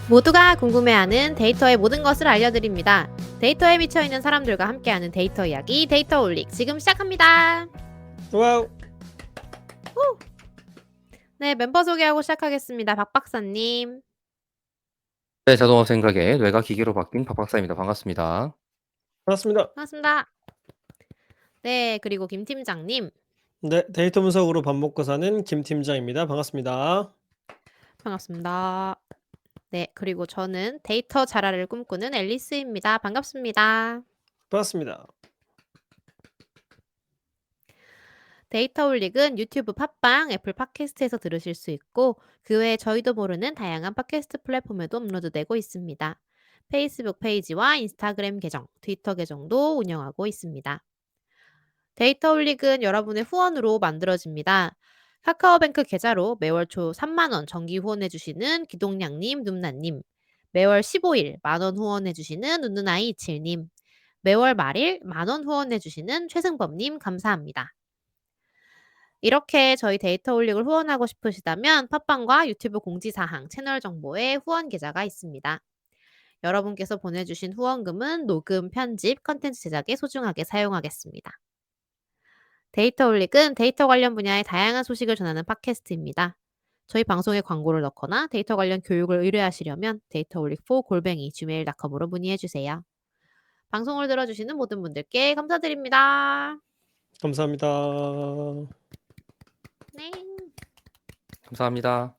모두가 궁금해하는 데이터의 모든 것을 알려드립니다. 데이터에 미쳐있는 사람들과 함께하는 데이터 이야기, 데이터 올릭 지금 시작합니다. 와우. 네, 멤버 소개하고 시작하겠습니다. 박 박사님. 네, 자동화 생각에 뇌가 기계로 바뀐 박 박사입니다. 반갑습니다. 반갑습니다. 반갑습니다. 네, 그리고 김 팀장님. 네, 데이터 분석으로 밥 먹고 사는 김 팀장입니다. 반갑습니다. 반갑습니다. 네, 그리고 저는 데이터 자라를 꿈꾸는 앨리스입니다. 반갑습니다. 반갑습니다. 데이터 올릭은 유튜브 팟빵, 애플 팟캐스트에서 들으실 수 있고 그 외에 저희도 모르는 다양한 팟캐스트 플랫폼에도 업로드되고 있습니다. 페이스북 페이지와 인스타그램 계정, 트위터 계정도 운영하고 있습니다. 데이터 올릭은 여러분의 후원으로 만들어집니다. 카카오뱅크 계좌로 매월 초 3만원 정기 후원해주시는 기동량님, num나님, 매월 15일 만원 후원해주시는 누누나이27님, 매월 말일 만원 후원해주시는 최승범님 감사합니다. 이렇게 저희 데이터 올릭을 후원하고 싶으시다면 팟빵과 유튜브 공지사항, 채널 정보에 후원 계좌가 있습니다. 여러분께서 보내주신 후원금은 녹음, 편집, 컨텐츠 제작에 소중하게 사용하겠습니다. 데이터 올릭은 데이터 관련 분야의 다양한 소식을 전하는 팟캐스트입니다. 저희 방송에 광고를 넣거나 데이터 관련 교육을 의뢰하시려면 dataolic4@gmail.com으로 문의해주세요. 방송을 들어주시는 모든 분들께 감사드립니다. 감사합니다. 네. 감사합니다.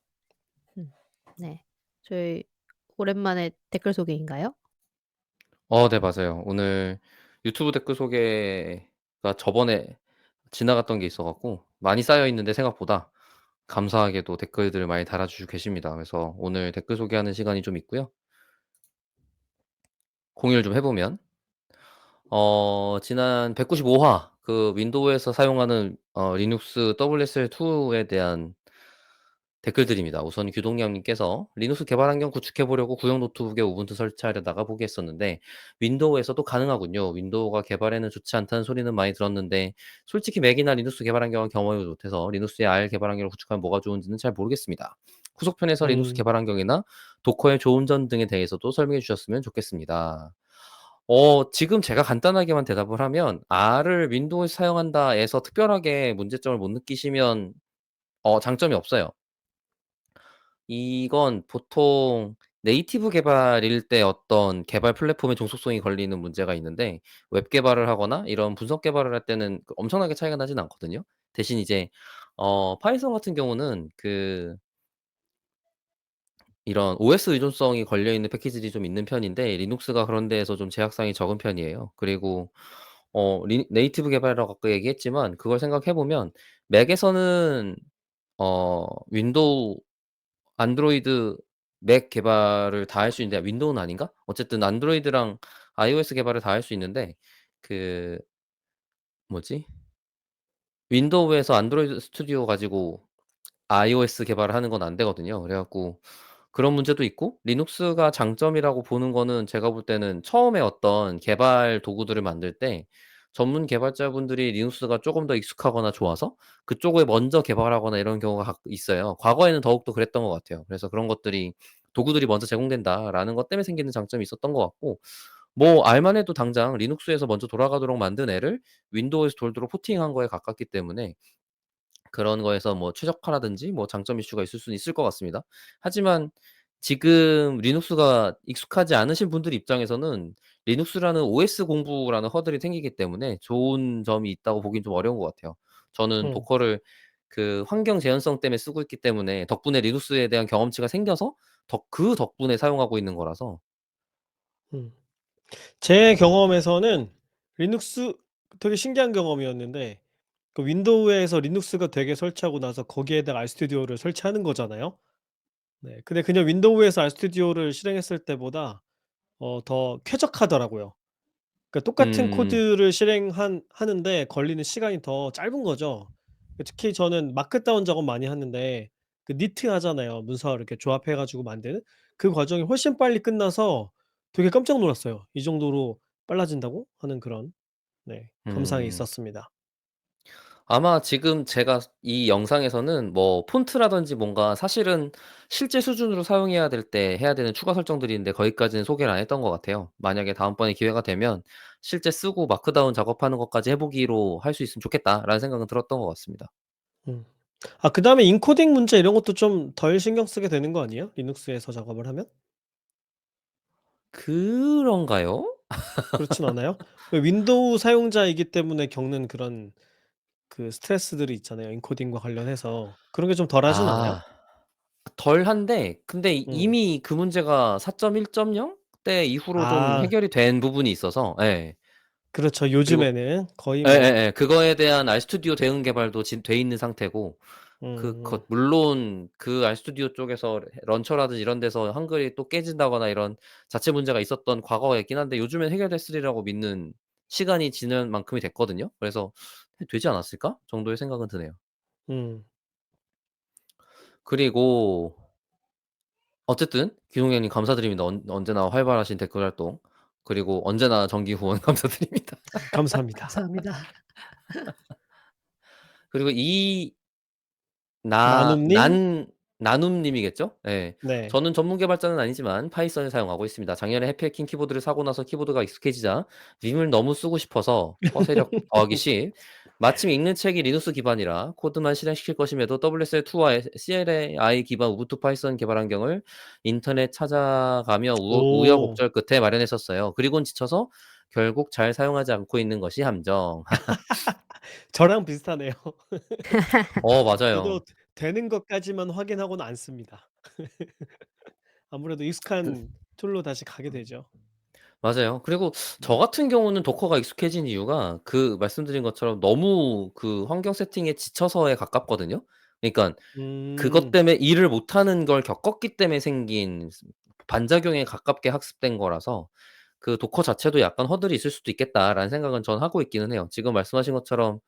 네. 저희 오랜만에 댓글 소개인가요? 네, 맞아요. 오늘 유튜브 댓글 소개가 저번에 지나갔던 게 있어갖고 많이 쌓여 있는데 생각보다 감사하게도 댓글들을 많이 달아주시고 계십니다. 그래서 오늘 댓글 소개하는 시간이 좀 있고요. 공유를 좀 해보면 지난 195화 그 윈도우에서 사용하는 리눅스 WSL2에 대한 댓글들입니다. 우선 규동량님께서 리눅스 개발 환경 구축해 보려고 구형 노트북에 우분투 설치하려다가 포기했었는데 윈도우에서도 가능하군요. 윈도우가 개발에는 좋지 않다는 소리는 많이 들었는데 솔직히 맥이나 리눅스 개발 환경은 경험이 못해서 리눅스의 R 개발 환경을 구축하면 뭐가 좋은지는 잘 모르겠습니다. 후속편에서 리눅스 개발 환경이나 도커의 좋은 점 등에 대해서도 설명해 주셨으면 좋겠습니다. 지금 제가 간단하게만 대답을 하면 R을 윈도우에서 사용한다에서 특별하게 문제점을 못 느끼시면 장점이 없어요. 이건 보통 네이티브 개발일 때 어떤 개발 플랫폼의 종속성이 걸리는 문제가 있는데 웹 개발을 하거나 이런 분석 개발을 할 때는 엄청나게 차이가 나진 않거든요. 대신 이제 파이썬 같은 경우는 이런 OS 의존성이 걸려 있는 패키지들이 좀 있는 편인데 리눅스가 그런 데에서 좀 제약사항이 적은 편이에요. 그리고 네이티브 개발이라고 아까 얘기했지만 그걸 생각해 보면 맥에서는 윈도우 안드로이드 맥 개발을 다 할 수 있는데 윈도우는 아닌가? 어쨌든 안드로이드랑 iOS 개발을 다 할 수 있는데 그 뭐지? 윈도우에서 안드로이드 스튜디오 가지고 iOS 개발을 하는 건 안 되거든요. 그래 갖고 그런 문제도 있고 리눅스가 장점이라고 보는 거는 제가 볼 때는 처음에 어떤 개발 도구들을 만들 때 전문 개발자분들이 리눅스가 쪼금 더 익숙하거나 좋아서 그쪽을 먼저 개발하거나 이런 경우가 있어요. 과거에는 더욱더 그랬던 것 같아요. 그래서 그런 것들이 '도구들이 먼저 제공된다.'라는 것 때문에 생기는 장점이 있었던 것 같고 뭐 R만 해도 당장 리눅스에서 먼저 돌아가도록 만든 애를 윈도우에서 돌도록 포팅한 거에 가깝기 때문에 그런 거에서 뭐 최적화라든지 뭐 장점 이슈가 있을 수는 있을 것 같습니다. 하지만 지금 리눅스가 익숙하지 않으신 분들 입장에서는 리눅스라는 OS 공부라는 허들이 생기기 때문에 좋은 점이 있다고 보긴 좀 어려운 것 같아요. 저는 음. 도커를 그 환경 제한성 때문에 쓰고 있기 때문에 덕분에 리눅스에 대한 경험치가 생겨서 그 덕분에 사용하고 있는 거라서 음. 제 경험에서는 리눅스 되게 신기한 경험이었는데 그 윈도우에서 리눅스가 되게 설치하고 나서 거기에다가 RStudi오를 설치하는 거잖아요. 네. 근데 그냥 윈도우에서 RStudi오를 실행했을 때보다 더 쾌적하더라고요. 그러니까 똑같은 음. 코드를 하는데 걸리는 시간이 더 짧은 거죠. 특히 저는 마크다운 작업 많이 하는데 그 니트 하잖아요. 문서를 이렇게 조합해 가지고 만드는. 그 과정이 훨씬 빨리 끝나서 되게 깜짝 놀랐어요. 이 정도로 빨라진다고 하는 그런 네 감상이 음. 있었습니다. 아마 지금 제가 이 영상에서는 뭐 폰트라든지 뭔가 사실은 실제 수준으로 사용해야 될 때 해야 되는 추가 설정들이 있는데 거기까지는 소개를 안 했던 것 같아요. 만약에 다음번에 기회가 되면 실제 쓰고 마크다운 작업하는 것까지 해 보기로 할 수 있으면 좋겠다라는 생각은 들었던 것 같습니다. 음. 아 그다음에 인코딩 문제 이런 것도 좀 덜 신경 쓰게 되는 거 아니에요? 리눅스에서 작업을 하면? 그런가요? 그렇진 않아요? 그 윈도우 사용자이기 때문에 겪는 그런 그 스트레스들이 있잖아요, 인코딩과 관련해서. 그런 게 좀 덜하진 않아요? 아. 덜한데 근데 음. 이미 그 문제가 4.1.0 때 이후로 좀 아 해결이 된 부분이 있어서 예. 그렇죠. 그리고 요즘에는 거의 뭐 예예예. 그거에 대한 알스투디오 대응 개발도 돼 있는 상태고 음. 물론 그 알스투디오 쪽에서 런처라든지 이런 데서 한글이 또 깨진다거나 이런 자체 문제가 있었던 과거가 있긴 한데 요즘엔 해결됐으리라고 믿는 시간이 지난 만큼이 됐거든요. 그래서 '되지 않았을까?' 정도의 생각은 드네요. 음. 그리고 어쨌든 기동현님 감사드립니다. 언제나 활발하신 댓글 활동 그리고 언제나 정기 후원 감사드립니다. 감사합니다. 감사합니다. 그리고 이 나 나눔님? 난 나눔님이겠죠? 예. 네. 저는 전문 개발자는 아니지만 파이썬을 사용하고 있습니다. 작년에 해피해킹 키보드를 사고 나서 키보드가 익숙해지자 빔을 너무 쓰고 싶어서 커세력 더하기 10 마침 읽는 책이 리눅스 기반이라 코드만 실행시킬 것임에도 WSL2와 CLI 기반 우분투 파이썬 개발 환경을 인터넷 찾아가며 오. 우여곡절 끝에 마련했었어요. 그리곤 지쳐서 결국 잘 사용하지 않고 있는 것이 함정. 저랑 비슷하네요. 저도 맞아요. 되는 것까지만 확인하고는 안 씁니다. 아무래도 그 익숙한 툴로 다시 가게 되죠. 맞아요. 그리고 저 음. 같은 경우는 도커가 익숙해진 이유가 말씀드린 것처럼 너무 그 환경 세팅에 지쳐서에 가깝거든요. 그러니깐 그것 음. 때문에 일을 못하는 걸 겪었기 때문에 생긴 반작용에 가깝게 학습된 거라서 그 도커 자체도 약간 '허들이 있을 수도 있겠다.'라는 생각은 전 하고 있기는 해요. 지금 말씀하신 것처럼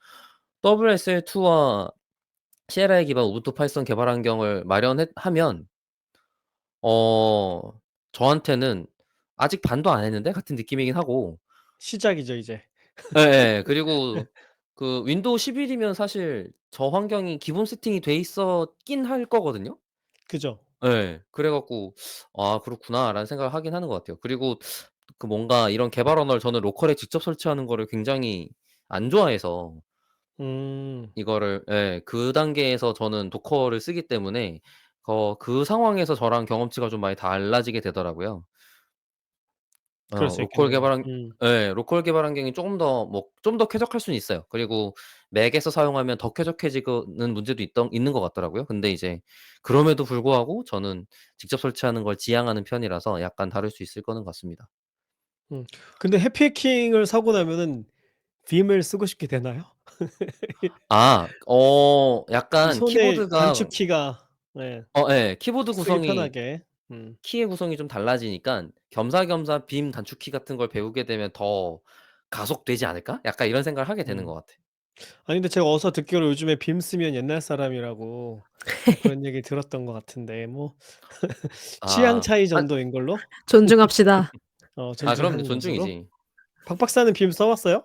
WSL2와 CLI 기반 우분투 파이썬 개발 환경을 하면 어 저한테는 '아직 반도 안 했는데?' 같은 느낌이긴 하고 시작이죠 이제. 예예. 그리고 그 윈도우 11 이면 사실 저 환경이 기본 세팅이 돼 있었긴 할 거거든요. 그죠? 예. 그래 갖고 '아 그렇구나.'라는 생각을 하긴 하는 것 같아요. 그리고 뭔가 이런 개발 언어를 저는 로컬에 직접 설치하는 거를 굉장히 안 좋아해서 음. 이거를 그 단계에서 저는 도커를 쓰기 때문에 그 상황에서 저랑 경험치가 좀 많이 달라지게 되더라고요. 그럴 수 로컬 있겠네요. 개발 환 예. 로컬 개발 환경이 좀 더 쾌적할 수는 있어요. 그리고 맥에서 사용하면 더 쾌적해지는 문제도 있는 것 같더라고요. 근데 이제 그럼에도 불구하고 저는 직접 설치하는 걸 지향하는 편이라서 약간 다를 수 있을 거는 같습니다. 음. 근데 해피해킹을 사고 나면은 빔을 쓰고 싶게 되나요? 이 약간 손의 키보드가 단축키가 네. 키보드 쓰기 구성이 편하게. 음. 키의 구성이 좀 달라지니깐 '겸사겸사 빔 단축키 같은 걸 배우게 되면 더 가속되지 않을까?' 약간 이런 생각을 하게 되는 음. 것 같아요. 아니 근데 제가 어디서 듣기로 요즘에 빔 쓰면 옛날 사람이라고 그런 얘기 들었던 것 같은데 뭐 취향 아. 차이 정도인 걸로 존중합시다. 그럼요. 존중하는 것으로. 존중이지. 박 박사는 빔 써 봤어요?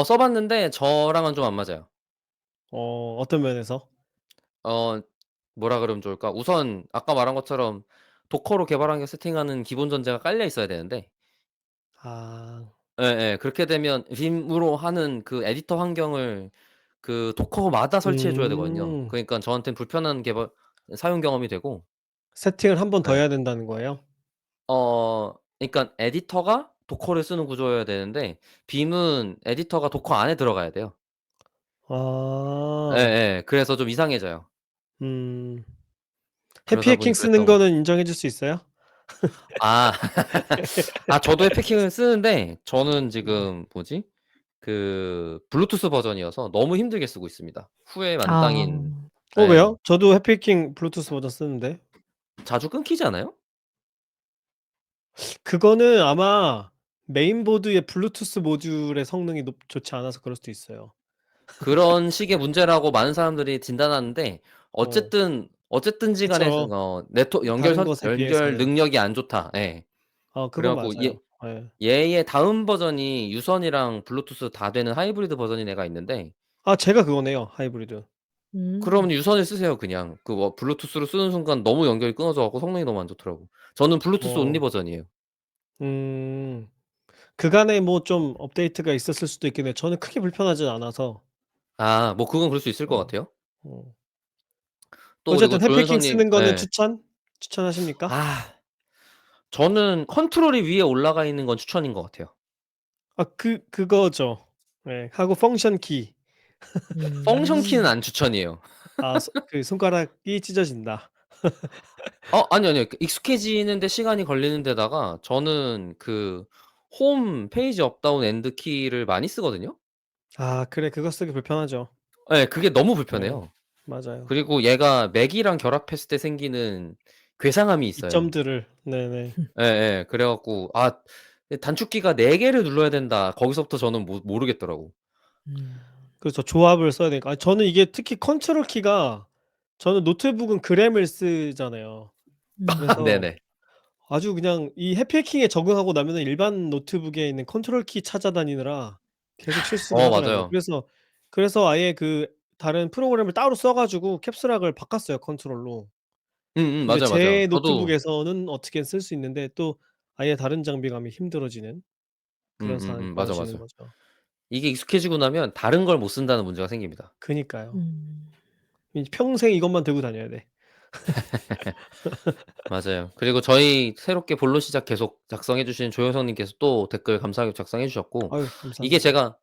써 봤는데 저랑은 좀 안 맞아요. 어떤 면에서? 어 뭐라 그러면 좋을까? 우선 아까 말한 것처럼 도커로 개발 환경 세팅하는 기본 전제가 깔려 있어야 되는데 아. 예예. 그렇게 되면 빔으로 하는 그 에디터 환경을 그 도커마다 설치해 줘야 되거든요. 음. 그러니깐 저한테는 불편한 사용 경험이 되고 세팅을 한 번 더 예. 해야 된다는 거예요? 그러니깐 에디터가 도커를 쓰는 구조여야 되는데 빔은 에디터가 도커 안에 들어가야 돼요. 아. 예예. 그래서 좀 이상해져요. 음. 그러다 보니 해피해킹 쓰는 그랬던 것 거는 인정해 줄 수 있어요? 아. 저도 해피킹을 쓰는데 저는 네. 지금 블루투스 버전이어서 너무 힘들게 쓰고 있습니다. 후회 아. 만땅인 예. 왜요? 저도 해피해킹 블루투스 버전 쓰는데. 자주 끊기지 않아요? 그거는 아마 메인보드의 블루투스 모듈의 성능이 좋지 않아서 그럴 수도 있어요. 그런 식의 문제라고 많은 사람들이 진단하는데 어. 어쨌든 어쨌든지 간에 그쵸. 네트워 다른 것에 연결 비해서는. 능력이 안 좋다. 예. 그래 그건 갖고 맞아요. 예. 얘의 다음 버전이 유선이랑 블루투스 다 되는 하이브리드 버전인 애가 있는데 제가 그거네요, 하이브리드. 그러면 음. 유선을 쓰세요 그냥. 블루투스로 쓰는 순간 너무 연결이 끊어져 갖고 성능이 너무 안 좋더라고. 저는 블루투스 온리 어. 버전이에요. 음. 그간에 뭐 좀 업데이트가 있었을 수도 있겠네요. 저는 크게 불편하진 않아서. 뭐 그건 그럴 수 있을 것 어. 같아요. 어. 또 그리고 어쨌든 햇패킹 조현석 님 쓰는 거는 예. 추천하십니까? 아 저는 컨트롤이 위에 올라가 있는 건 추천인 것 같아요. 그거죠. 예. 하고 펑션 키. 펑션 키는 음. 안 추천이에요. 손가락이 찢어진다. 아니요, 아니요. 익숙해지는 데 시간이 걸리는 데다가 저는 홈 페이지 업다운 엔드 키를 많이 쓰거든요. 그래. 그거 쓰기 불편하죠. 예. 그게 너무 네. 불편해요. 맞아요. 그리고 얘가 맥이랑 결합했을 때 생기는 괴상함이 있어요. 이점들을 네네. 예예. 그래 갖고 단축키가 4 개를 눌러야 된다. 거기서부터 저는 모르겠더라고. 음. 그렇죠. 조합을 써야 되니까. 저는 이게 특히 컨트롤 키가 저는 노트북은 그램을 쓰잖아요. 그래서 네네. 아주 그냥 이 해피해킹에 적응하고 나면은 일반 노트북에 있는 컨트롤 키 찾아다니느라 계속 실수를 하더라고요. 맞아요. 그래서 아예 다른 프로그램을 따로 써 가지고 캡스락을 바꿨어요, 컨트롤로. 근데 맞아요, 맞아요. 제 저도 노트북에서는 어떻게든 쓸 수 있는데 또 아예 다른 장비 가면 힘들어지는 그런 상황이 맞아, 벌어지는 맞아. 거죠. 이게 익숙해지고 나면 다른 걸 못 쓴다는 문제가 생깁니다. 그니까요. 음. 평생 이것만 들고 다녀야 돼. 맞아요. 그리고 저희 새롭게 본로 시작 계속 작성해 주신 조효성 님께서 또 댓글 감사하게 작성해 주셨고 아유 이게 감사합니다. 제가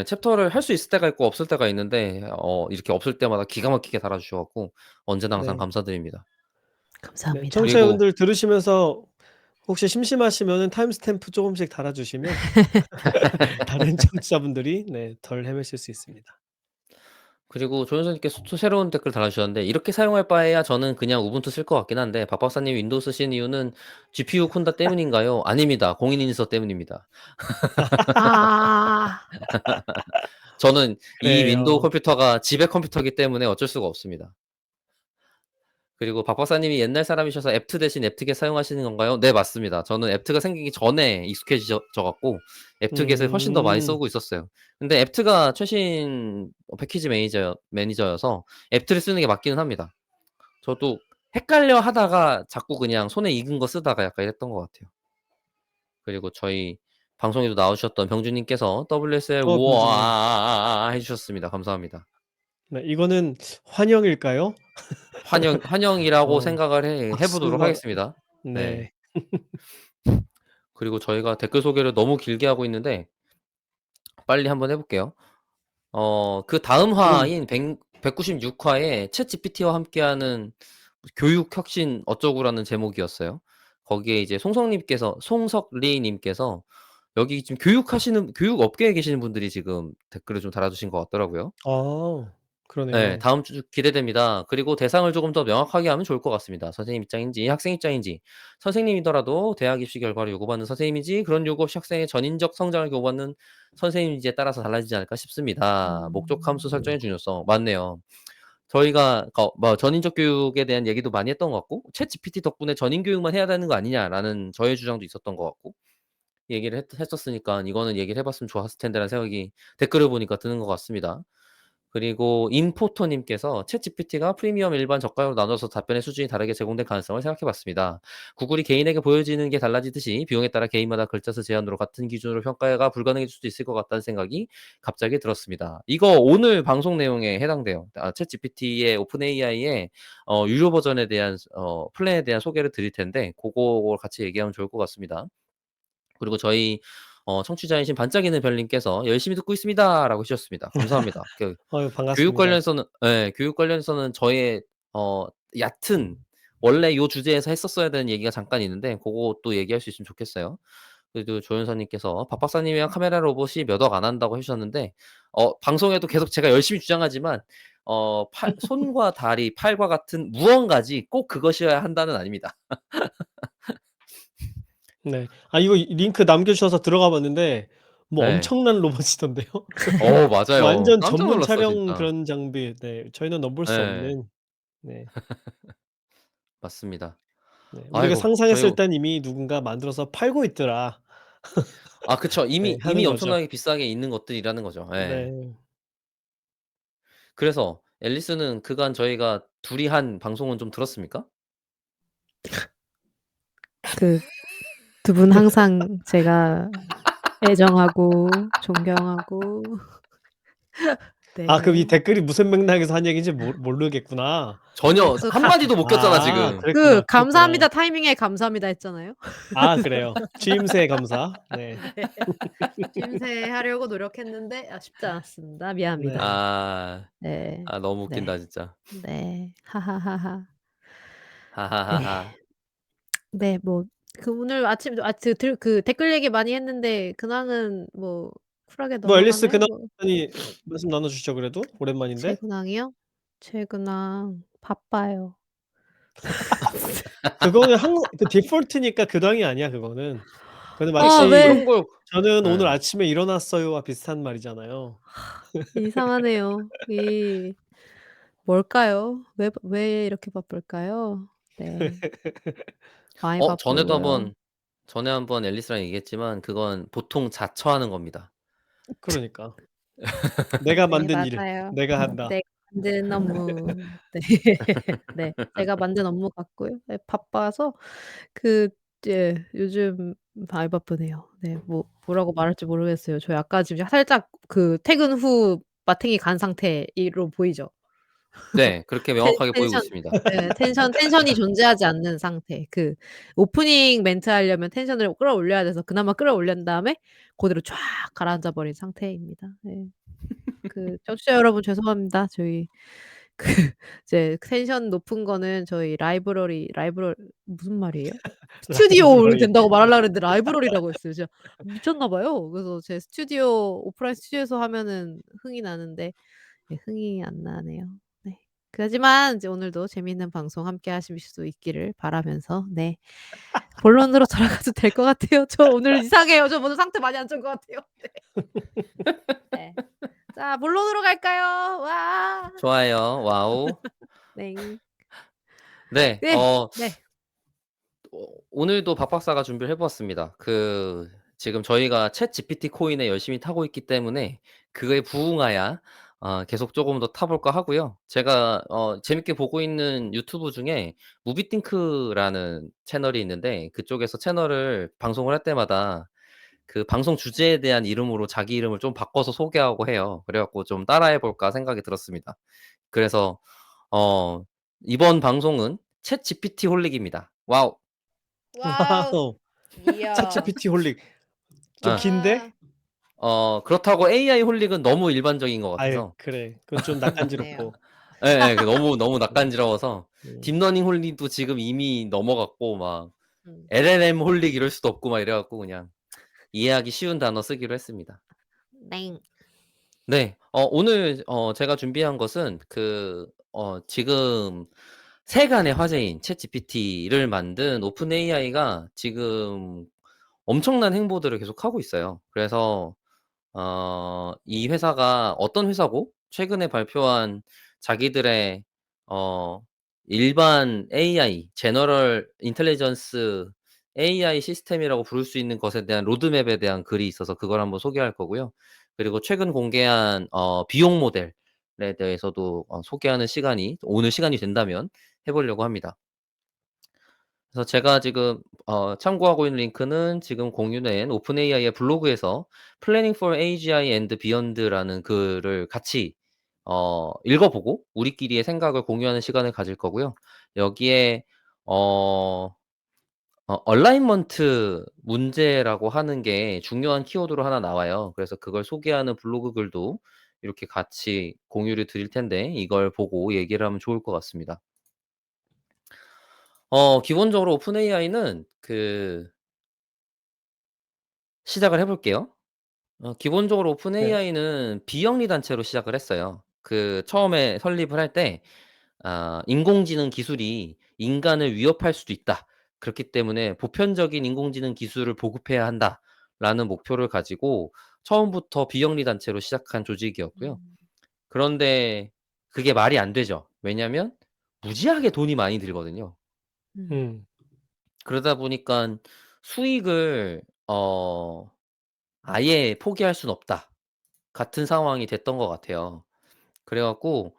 챕터를 할 수 있을 때가 있고 없을 때가 있는데 이렇게 없을 때마다 기가 막히게 달아 주셔 갖고 언제나 항상 네. 감사드립니다. 네. 감사합니다. 그리고 청취자분들 들으시면서 혹시 심심하시면은 타임스탬프 쪼금씩 달아 주시면 다른 청취자분들이 덜 헤매실 수 있습니다. 조현석 님께서 또 새로운 댓글 달아 주셨는데 "이렇게 사용할 바에야 저는 그냥 우분투 쓸 것 같긴 한데 박 박사님 윈도우 쓰시는 이유는 GPU 콘다 때문인가요?" 아닙니다. 공인인증서 때문입니다. 아. 저는 이 윈도우 그래요. 컴퓨터가 집의 컴퓨터이기 때문에 어쩔 수가 없습니다. 그리고 박 박사님이 옛날 사람이셔서 애프트 대신 애프트겟 사용하시는 건가요? 네 맞습니다. 저는 애프트가 생기기 전에 익숙해져 갖고 애프트겟을 훨씬 더 많이 음. 쓰고 있었어요. 근데 애프트가 최신 패키지 매니저여서 애프트를 쓰는 게 맞기는 합니다. 저도 헷갈려 하다가 자꾸 그냥 손에 익은 거 쓰다가 약간 이랬던 것 같아요. 그리고 저희 방송에도 나오셨던 병준 님께서 WSL 병준님. 우와 해 주셨습니다. 감사합니다. 네 이거는 환영일까요? 환영이라고 어 생각을 해 보도록 박수가 하겠습니다. 네. 네. 그리고 저희가 댓글 소개를 너무 길게 하고 있는데 빨리 한번 해 볼게요. 그다음 음. 화인 196 화에 챗GPT와 함께하는 교육 혁신 어쩌고라는 제목이었어요. 거기에 이제 송석리 님께서 여기 지금 교육 업계에 계시는 분들이 지금 댓글을 좀 달아 주신 것 같더라고요. 예. 그러네요. 다음 주 기대됩니다. 그리고 대상을 조금 더 명확하게 하면 좋을 것 같습니다. 선생님 입장인지 학생 입장인지, 선생님이더라도 대학 입시 결과를 요구받는 선생님인지 그런 요구 없이 학생의 전인적 성장을 요구받는 선생님인지에 따라서 달라지지 않을까 싶습니다. 목적 함수 음. 설정의 중요성. 맞네요. 저희가 전인적 교육에 대한 얘기도 많이 했던 것 같고 "챗GPT 덕분에 전인 교육만 해야 되는 거 아니냐."라는 저의 주장도 있었던 것 같고 얘기를 했었으니까 '이거는 얘기를 해 봤으면 좋았을 텐데.'라는 생각이 댓글을 보니까 드는 것 같습니다. 그리고 임포터 님께서 "챗GPT가 프리미엄, 일반, 저가로 나눠서 답변의 수준이 다르게 제공될 가능성을 생각해 봤습니다. 구글이 개인에게 보여지는 게 달라지듯이 비용에 따라 개인마다 글자 수 제한으로 같은 기준으로 평가가 불가능해질 수도 있을 것 같다는 생각이 갑자기 들었습니다." 이거 오늘 방송 내용에 해당돼요. 챗GPT의 오픈 AI의 유료 버전에 대한 플랜에 대한 소개를 드릴 텐데 고거를 같이 얘기하면 좋을 것 같습니다. 그리고 저희 청취자이신 반짝이는 별님께서 "열심히 듣고 있습니다."라고 해 주셨습니다. 감사합니다. 교육 반갑습니다. 관련해서는 교육 관련해서는 저의 얕은 원래 요 주제에서 했었어야 되는 얘기가 잠깐 있는데 고것도 얘기할 수 있으면 좋겠어요. 그래도 조연서 님께서 "박 박사님이랑 카메라 로봇이 몇 억 안 한다."고 해 주셨는데 방송에도 계속 제가 열심히 주장하지만 손과 다리, 팔과 같은 무언가지 꼭 그것이어야 한다는 아닙니다. 네. 이거 링크 남겨 주셔서 들어가 봤는데 뭐 네. 엄청난 로봇이던데요. 맞아요. 완전 깜짝 전문 놀랐어 촬영 진짜. 그런 장비. 네. 저희는 넘볼 수 예. 없는. 네. 맞습니다. 네. 우리가 아이고 저희 상상했을 땐 이미 누군가 만들어서 팔고 있더라. 아 그쵸. 네 이미 하는 거죠. 엄청나게 비싸게 있는 것들이라는 거죠. 예. 네. 그래서 앨리스는 그간 저희가 둘이 한 방송은 좀 들었습니까? 그 두 분 항상 제가 애정하고 존경하고 아 그럼 이 네. 댓글이 무슨 맥락에서 한 얘기인지 모르겠구나. 전혀 그 한 마디도 못 꼈잖아 아 지금. 그랬구나, 그랬구나. 감사합니다 타이밍에 감사합니다 했잖아요. 아 그래요. 취임새 감사. 네. 네. 심세하려고 노력했는데 쉽지 않았습니다. 네. 미안합니다. 아. 네. 아 너무 네. 웃긴다 진짜. 네. 하하하하. 네. 하하하하. 네 뭐 오늘 아침 댓글 얘기 많이 했는데 근황은 뭐 쿨하게 뭐 앨리스 넘어가나요? 근황 뭐 간단히 말씀 나눠 주시죠 그래도. 제 오랜만인데. 근황이요? 제 근황 바빠요. 그거는 그 디폴트니까 근황이 아니야 그거는. 그거는 아 그쵸. 마치 그런 왜 걸 "저는 오늘 예. 아침에 일어났어요."와 비슷한 말이잖아요. 이상하네요. 뭘까요? 왜 이렇게 바쁠까요? 네. 많이 전에도 바쁘고요. 한번 전에 한번 앨리스랑 얘기했지만 그건 보통 자처하는 겁니다. 그러니까. 내가 네 만든 일. 맞아요. 내가 한다. 내가 만든 업무. 네. 네. 제가 만든 업무 같고요. 네 바빠서 이제 요즘 많이 바쁘네요. 네 뭐라고 말할지 모르겠어요. 저희 아까 지금 살짝 퇴근 후 마탱이 간 상태로 보이죠? 네. 그렇게 명확하게 보이고 텐션 있습니다. 예 텐션이 존재하지 않는 상태. 오프닝 멘트 하려면 텐션을 끌어올려야 돼서 그나마 끌어올린 다음에 고대로 쫙 가라앉아 버린 상태입니다. 네. 청취자 여러분 죄송합니다. 저희 그 이제 텐션 높은 거는 저희 라이브러리 무슨 말이에요? 스튜디오로 라이브러리. 된다고 말하려고 그랬는데 라이브러리라고 했어요. 진짜 미쳤나 봐요. 그래서 제 오프라인 스튜디오에서 하면은 흥이 나는데 흥이 안 나네요. 네. 하지만 이제 오늘도 재미있는 방송 함께 하실 수 있기를 바라면서 네. 본론으로 돌아가도 될 것 같아요. 저 오늘 이상해요. 저 오늘 상태 많이 안 좋은 것 같아요. 네. 네. 자 본론으로 갈까요? 와. 좋아요. 와우. 네. 네. 네. 네. 오늘도 박 박사가 준비를 해 보았습니다. 지금 저희가 챗GPT 코인에 열심히 타고 있기 때문에 그에 부응하여 계속 쪼금 더 타 볼까 하고요. 제가 재밌게 보고 있는 유튜브 중에 무비띵크라는 채널이 있는데 그쪽에서 채널을 방송을 할 때마다 그 방송 주제에 대한 이름으로 자기 이름을 좀 바꿔서 소개하고 해요. 그래 갖고 좀 따라해 볼까 생각이 들었습니다. 그래서 어 이번 방송은 챗GPT 홀릭입니다. 와우. 와우. 와우. 이야. 챗GPT 홀릭. 좀 어. 긴데? 와. 그렇다고 AI 홀릭은 너무 일반적인 것 아유 같아서 그래. 그건 좀 네요. 낯간지럽고. 예예. 너무 네. 낯간지러워서 네. 딥러닝 홀릭도 지금 이미 넘어갔고 막 음. LLM 홀릭 이럴 수도 없고 막 이래 갖고 그냥 이해하기 쉬운 단어 쓰기로 했습니다. 넹. 네. 오늘 제가 준비한 것은 지금 세간의 화제인 챗GPT를 만든 오픈 AI가 지금 엄청난 행보들을 계속하고 있어요. 그래서 이 회사가 어떤 회사고 최근에 발표한 자기들의 어 일반 AI 제너럴 인텔리전스 AI 시스템이라고 부를 수 있는 것에 대한 로드맵에 대한 글이 있어서 그걸 한번 소개할 거고요. 그리고 최근 공개한 비용 모델에 대해서도 소개하는 시간이 오늘 시간이 된다면 해 보려고 합니다. 그래서 제가 지금 참고하고 있는 링크는 지금 공유된 오픈 AI의 블로그에서 Planning for AGI and Beyond라는 글을 같이 읽어 보고 우리끼리의 생각을 공유하는 시간을 가질 거고요. 여기에 어 얼라이먼트 문제라고 하는 게 중요한 키워드로 하나 나와요. 그래서 그걸 소개하는 블로그 글도 이렇게 같이 공유를 드릴 텐데 이걸 보고 얘기를 하면 좋을 것 같습니다. 기본적으로 오픈 AI는 시작을 해 볼게요. 기본적으로 오픈 네. AI는 비영리 단체로 시작을 했어요. 처음에 설립을 할 때 "인공지능 기술이 인간을 위협할 수도 있다. 그렇기 때문에 보편적인 인공지능 기술을 보급해야 한다."라는 목표를 가지고 처음부터 비영리 단체로 시작한 조직이었고요. 음. 그런데 그게 말이 안 되죠. 왜냐면 무지하게 돈이 많이 들거든요. 음. 음. 그러다 보니깐 수익을 아예 포기할 순 없다 같은 상황이 됐던 것 같아요. 그래 갖고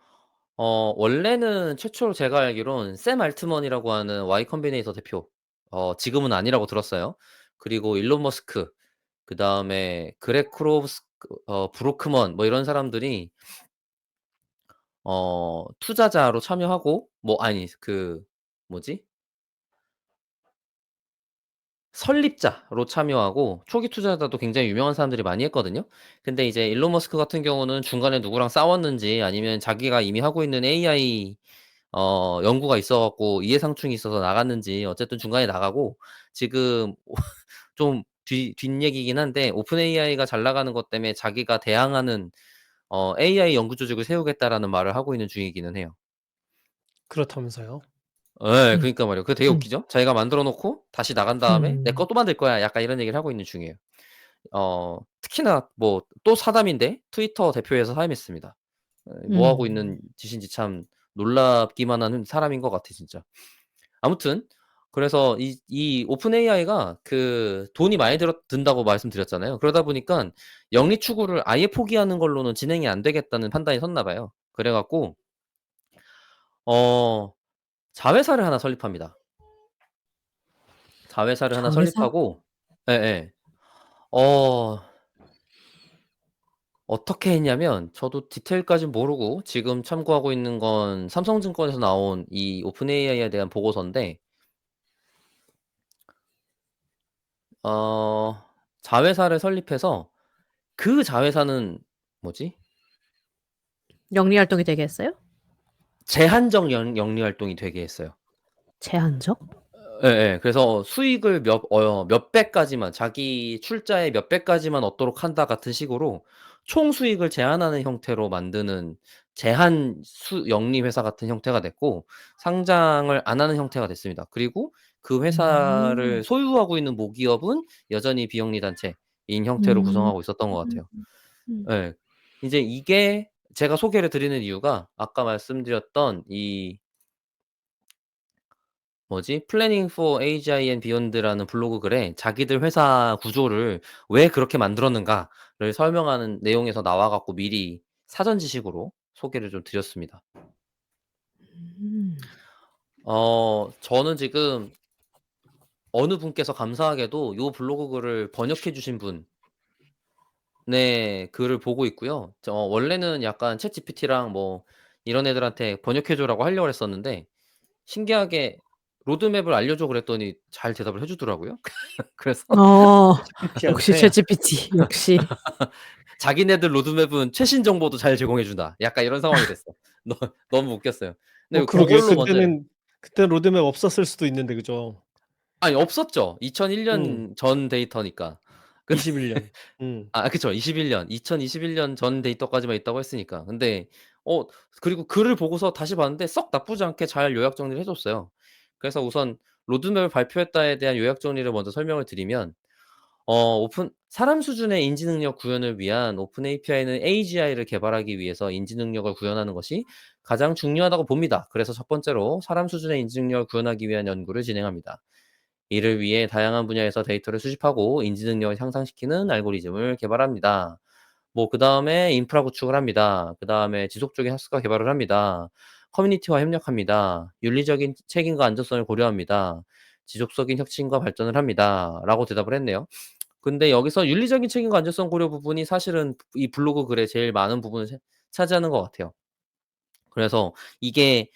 원래는 최초로 제가 알기론 샘 알트먼이라고 하는 Y 컴비네이터 대표, 지금은 아니라고 들었어요. 그리고 일론 머스크, 그다음에 그렉 크로브스, 브로크먼 뭐 이런 사람들이 투자자로 참여하고, 뭐 아니 그 뭐지? 설립자로 참여하고, 초기 투자자도 굉장히 유명한 사람들이 많이 했거든요. 근데 이제 일론 머스크 같은 경우는 중간에 누구랑 싸웠는지, 아니면 자기가 이미 하고 있는 AI 연구가 있어 갖고 이해상충이 있어서 나갔는지, 어쨌든 중간에 나가고 지금 좀 뒷얘기긴 한데, 오픈 AI가 잘 나가는 것 때문에 자기가 대항하는 AI 연구 조직을 세우겠다라는 말을 하고 있는 중이기는 해요. 그렇다면서요. 예. 음. 그러니까 말이에요. 그거 되게 음. 웃기죠? 자기가 만들어 놓고 다시 나간 다음에 "내 거 음. 또 만들 거야." 약간 이런 얘기를 하고 있는 중이에요. 특히나 뭐 또 사담인데, 트위터 대표에서 사임했습니다. 뭐 하고 있는 음. 짓인지 참 놀랍기만 하는 사람인 것 같아 진짜. 아무튼 그래서 이 오픈 AI가 그 돈이 많이 든다고 말씀드렸잖아요. 그러다 보니깐 영리 추구를 아예 포기하는 걸로는 진행이 안 되겠다는 판단이 섰나 봐요. 그래 갖고 어 자회사를 하나 설립합니다. 자회사를 하나 자회사? 설립하고, 예예. 어 어떻게 했냐면, 저도 디테일까진 모르고 지금 참고하고 있는 건 삼성증권에서 나온 이 오픈 AI에 대한 보고서인데, 어 자회사를 설립해서 그 자회사는 뭐지? 영리 활동이 되게 했어요? 제한적 영리 활동이 되게 했어요. 제한적? 예예. 그래서 수익을 몇 배까지만, 자기 출자의 몇 배까지만 얻도록 한다 같은 식으로 총 수익을 제한하는 형태로 만드는 제한 영리 회사 같은 형태가 됐고, 상장을 안 하는 형태가 됐습니다. 그리고 그 음. 회사를 소유하고 있는 모기업은 여전히 비영리 단체인 형태로 음. 구성하고 있었던 것 같아요. 음. 예. 이제 이게 제가 소개를 드리는 이유가, 아까 말씀드렸던 이 뭐지? Planning for AGI and Beyond라는 블로그 글에 자기들 회사 구조를 왜 그렇게 만들었는가를 설명하는 내용에서 나와 갖고 미리 사전 지식으로 소개를 좀 드렸습니다. 음. 저는 지금 어느 분께서 감사하게도 요 블로그 글을 번역해 주신 분의 글을 보고 있고요. 원래는 약간 챗GPT랑 뭐 이런 애들한테 번역해 줘라고 하려고 했었는데, 신기하게 "로드맵을 알려줘." 그랬더니 잘 대답을 해 주더라고요. 그래서 역시 ChatGPT한테 챗GPT 역시. 자기네들 로드맵은 최신 정보도 잘 제공해 준다. 약간 이런 상황이 됐어. 너 너무 웃겼어요. 근데 그러게요. 고걸로 먼저, 그때는 로드맵 없었을 수도 있는데 그죠? 아니 없었죠. 2001 음. 년 전 데이터니까. 근데 21 년. 그쵸. 2021년 전 데이터까지만 있다고 했으니까. 근데 어 그리고 글을 보고서 다시 봤는데 썩 나쁘지 않게 잘 요약 정리를 해 줬어요. 그래서 우선 로드맵을 발표했다에 대한 요약 정리를 먼저 설명을 드리면, 오픈 사람 수준의 인지 능력 구현을 위한 오픈 API는 AGI를 개발하기 위해서 인지 능력을 구현하는 것이 가장 중요하다고 봅니다. 그래서 첫 번째로 사람 수준의 인지 능력을 구현하기 위한 연구를 진행합니다. 이를 위해 다양한 분야에서 데이터를 수집하고 인지 능력을 향상시키는 알고리즘을 개발합니다. 뭐 그다음에 인프라 구축을 합니다. 그다음에 지속적인 학습과 개발을 합니다. 커뮤니티와 협력합니다. 윤리적인 책임과 안전성을 고려합니다. 지속적인 혁신과 발전을 합니다.'라고 대답을 했네요. 근데 여기서 윤리적인 책임과 안전성 고려 부분이 사실은 이 블로그 글의 제일 많은 부분을 차지하는 것 같아요. 그래서 이게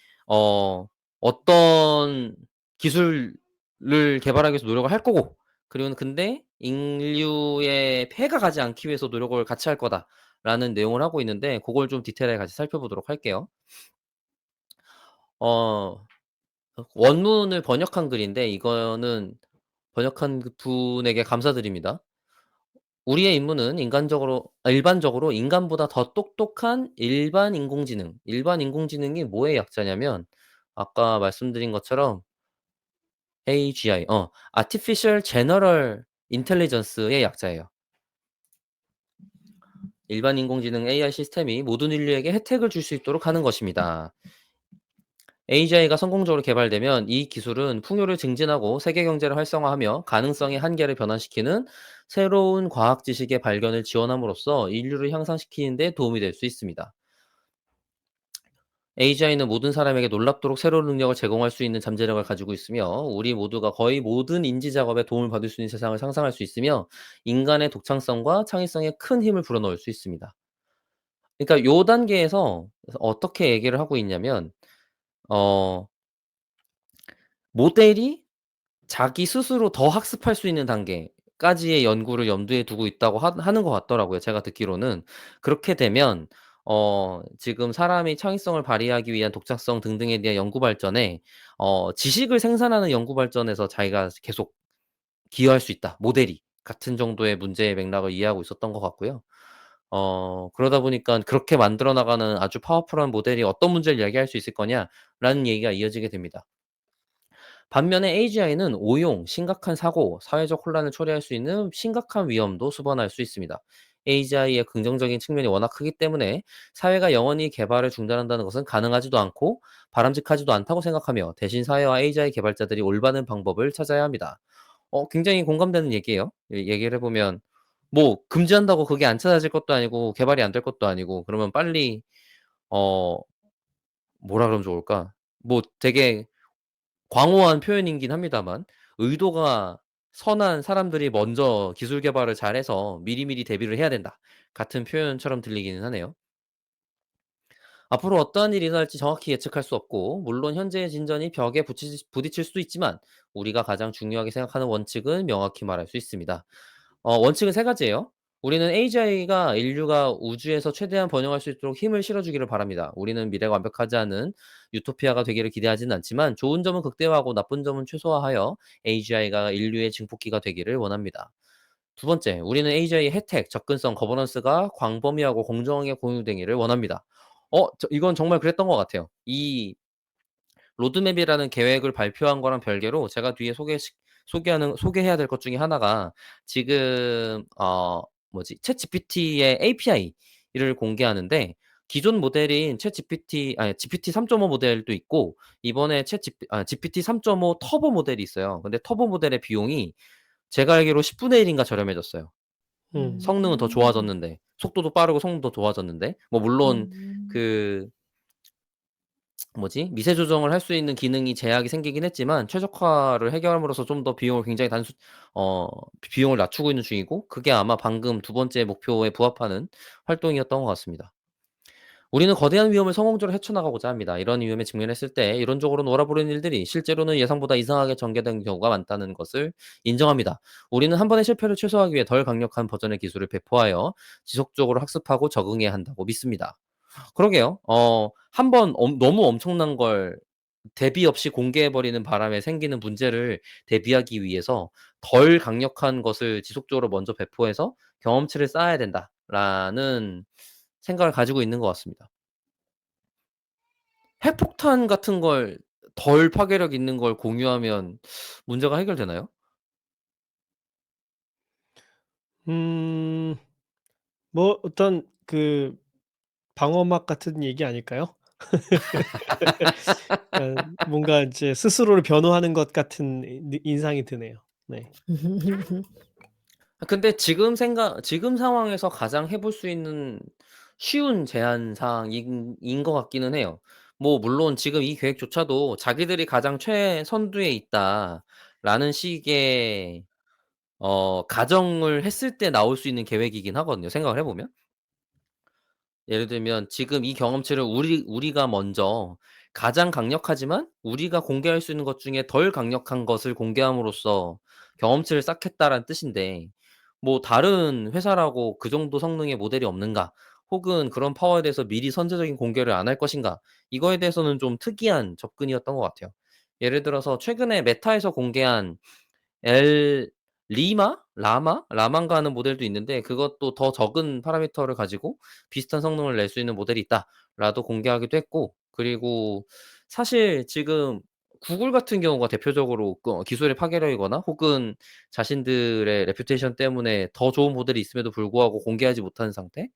어떤 기술을 개발하기 위해서 노력을 할 거고, 그리고는 근데 인류에 폐해가 가지 않기 위해서 노력을 같이 할 거다라는 내용을 하고 있는데, 고걸 좀 디테일하게 같이 살펴보도록 할게요. 어 원문을 번역한 글인데, 이거는 번역한 그 분에게 감사드립니다. 우리의 임무는 일반적으로 인간보다 더 똑똑한 일반 인공지능이 뭐의 약자냐면, 아까 말씀드린 것처럼 AGI, Artificial General Intelligence의 약자예요. 일반 인공지능 AI 시스템이 모든 인류에게 혜택을 줄 수 있도록 하는 것입니다. AGI가 성공적으로 개발되면 이 기술은 풍요를 증진하고 세계 경제를 활성화하며 가능성의 한계를 변환시키는 새로운 과학 지식의 발견을 지원함으로써 인류를 향상시키는 데 도움이 될 수 있습니다. AGI는 모든 사람에게 놀랍도록 새로운 능력을 제공할 수 있는 잠재력을 가지고 있으며 우리 모두가 거의 모든 인지 작업에 도움을 받을 수 있는 세상을 상상할 수 있으며 인간의 독창성과 창의성에 큰 힘을 불어넣을 수 있습니다. 그러니까 요 단계에서 어떻게 얘기를 하고 있냐면 어 모델이 자기 스스로 더 학습할 수 있는 단계까지의 연구를 염두에 두고 있다고 하는 것 같더라고요, 제가 듣기로는. 그렇게 되면 지금 사람이 창의성을 발휘하기 위한 독자성 등등에 대한 연구 발전에 지식을 생산하는 연구 발전에서 자기가 계속 기여할 수 있다, 모델이. 같은 정도의 문제의 맥락을 이해하고 있었던 것 같고요. 그러다 보니깐 '그렇게 만들어 나가는 아주 파워풀한 모델이 어떤 문제를 야기할 수 있을 거냐.'라는 얘기가 이어지게 됩니다. 반면에 AGI는 오용, 심각한 사고, 사회적 혼란을 초래할 수 있는 심각한 위험도 수반할 수 있습니다. AGI의 긍정적인 측면이 워낙 크기 때문에 사회가 영원히 개발을 중단한다는 것은 가능하지도 않고 바람직하지도 않다고 생각하며 대신 사회와 AGI 개발자들이 올바른 방법을 찾아야 합니다. 굉장히 공감되는 얘기예요. 얘기를 해 보면 뭐 금지한다고 그게 안 찾아질 것도 아니고 개발이 안 될 것도 아니고 그러면 빨리 어 뭐라 그러면 좋을까? 뭐 되게 광호한 표현이긴 합니다만 의도가 선한 사람들이 먼저 기술 개발을 잘해서 미리미리 대비를 해야 된다 같은 표현처럼 들리기는 하네요. 앞으로 어떠한 일이 일어날지 정확히 예측할 수 없고 물론 현재의 진전이 벽에 부딪힐 수도 있지만 우리가 가장 중요하게 생각하는 원칙은 명확히 말할 수 있습니다. 원칙은 세 가지예요. 우리는 AGI가 인류가 우주에서 최대한 번영할 수 있도록 힘을 실어주기를 바랍니다. 우리는 미래가 완벽하지 않은 유토피아가 되기를 기대하지는 않지만 좋은 점은 극대화하고 나쁜 점은 최소화하여 AGI가 인류의 증폭기가 되기를 원합니다. 두 번째, 우리는 AGI의 혜택, 접근성, 거버넌스가 광범위하고 공정하게 공유되기를 원합니다. 이건 정말 그랬던 것 같아요. 이 로드맵이라는 계획을 발표한 거랑 별개로 제가 뒤에 소개해야 될 것 중에 하나가 지금 챗GPT의 API를 공개하는데 기존 모델인 GPT 3.5 모델도 있고 이번에 GPT 3.5 터보 모델이 있어요. 근데 터보 모델의 비용이 제가 알기로 10분의 1 인가 저렴해졌어요. 음. 성능은 더 음. 좋아졌는데. 속도도 빠르고 성능도 좋아졌는데. 뭐 물론 음. 그 미세 조정을 할 수 있는 기능이 제약이 생기긴 했지만 최적화를 해결함으로써 좀 더 비용을 굉장히 어 비용을 낮추고 있는 중이고 그게 아마 방금 두 번째 목표에 부합하는 활동이었던 것 같습니다. 우리는 거대한 위험을 성공적으로 헤쳐나가고자 합니다. 이런 위험에 직면했을 때 이론적으로 놀아보는 일들이 실제로는 예상보다 이상하게 전개되는 경우가 많다는 것을 인정합니다. 우리는 한 번의 실패를 최소화하기 위해 덜 강력한 버전의 기술을 배포하여 지속적으로 학습하고 적응해야 한다고 믿습니다. 그러게요. 한 번 너무 엄청난 걸 대비 없이 공개해 버리는 바람에 생기는 문제를 대비하기 위해서 '덜 강력한 것을 지속적으로 먼저 배포해서 경험치를 쌓아야 된다.'라는 생각을 가지고 있는 것 같습니다. 핵폭탄 같은 걸 덜 파괴력 있는 걸 공유하면 문제가 해결되나요? 음. 뭐 어떤 그 방어막 같은 얘기 아닐까요? 뭔가 이제 스스로를 변호하는 것 같은 인상이 드네요. 네. 근데 지금 상황에서 가장 해볼 수 있는 쉬운 제한 사항인 것 같기는 해요. 뭐 물론 지금 이 계획조차도 자기들이 가장 최선두에 있다라는 식의 가정을 했을 때 나올 수 있는 계획이긴 하거든요, 생각을 해 보면. 예를 들면 지금 이 경험치를 우리가 먼저 가장 강력하지만 우리가 공개할 수 있는 것 중에 덜 강력한 것을 공개함으로써 경험치를 쌓겠다라는 뜻인데 뭐 다른 회사라고 그 정도 성능의 모델이 없는가? 혹은 그런 파워에 대해서 미리 선제적인 공개를 안 할 것인가? 이거에 대해서는 좀 특이한 접근이었던 것 같아요. 예를 들어서 최근에 메타에서 공개한 엘 라만가 하는 모델도 있는데 그것도 더 적은 파라미터를 가지고 비슷한 성능을 낼 수 있는 모델이 있다라도 공개하기도 했고 그리고 사실 지금 구글 같은 경우가 대표적으로 기술의 파괴력이거나 혹은 자신들의 레퓨테이션 때문에 더 좋은 모델이 있음에도 불구하고 공개하지 못하는 상태인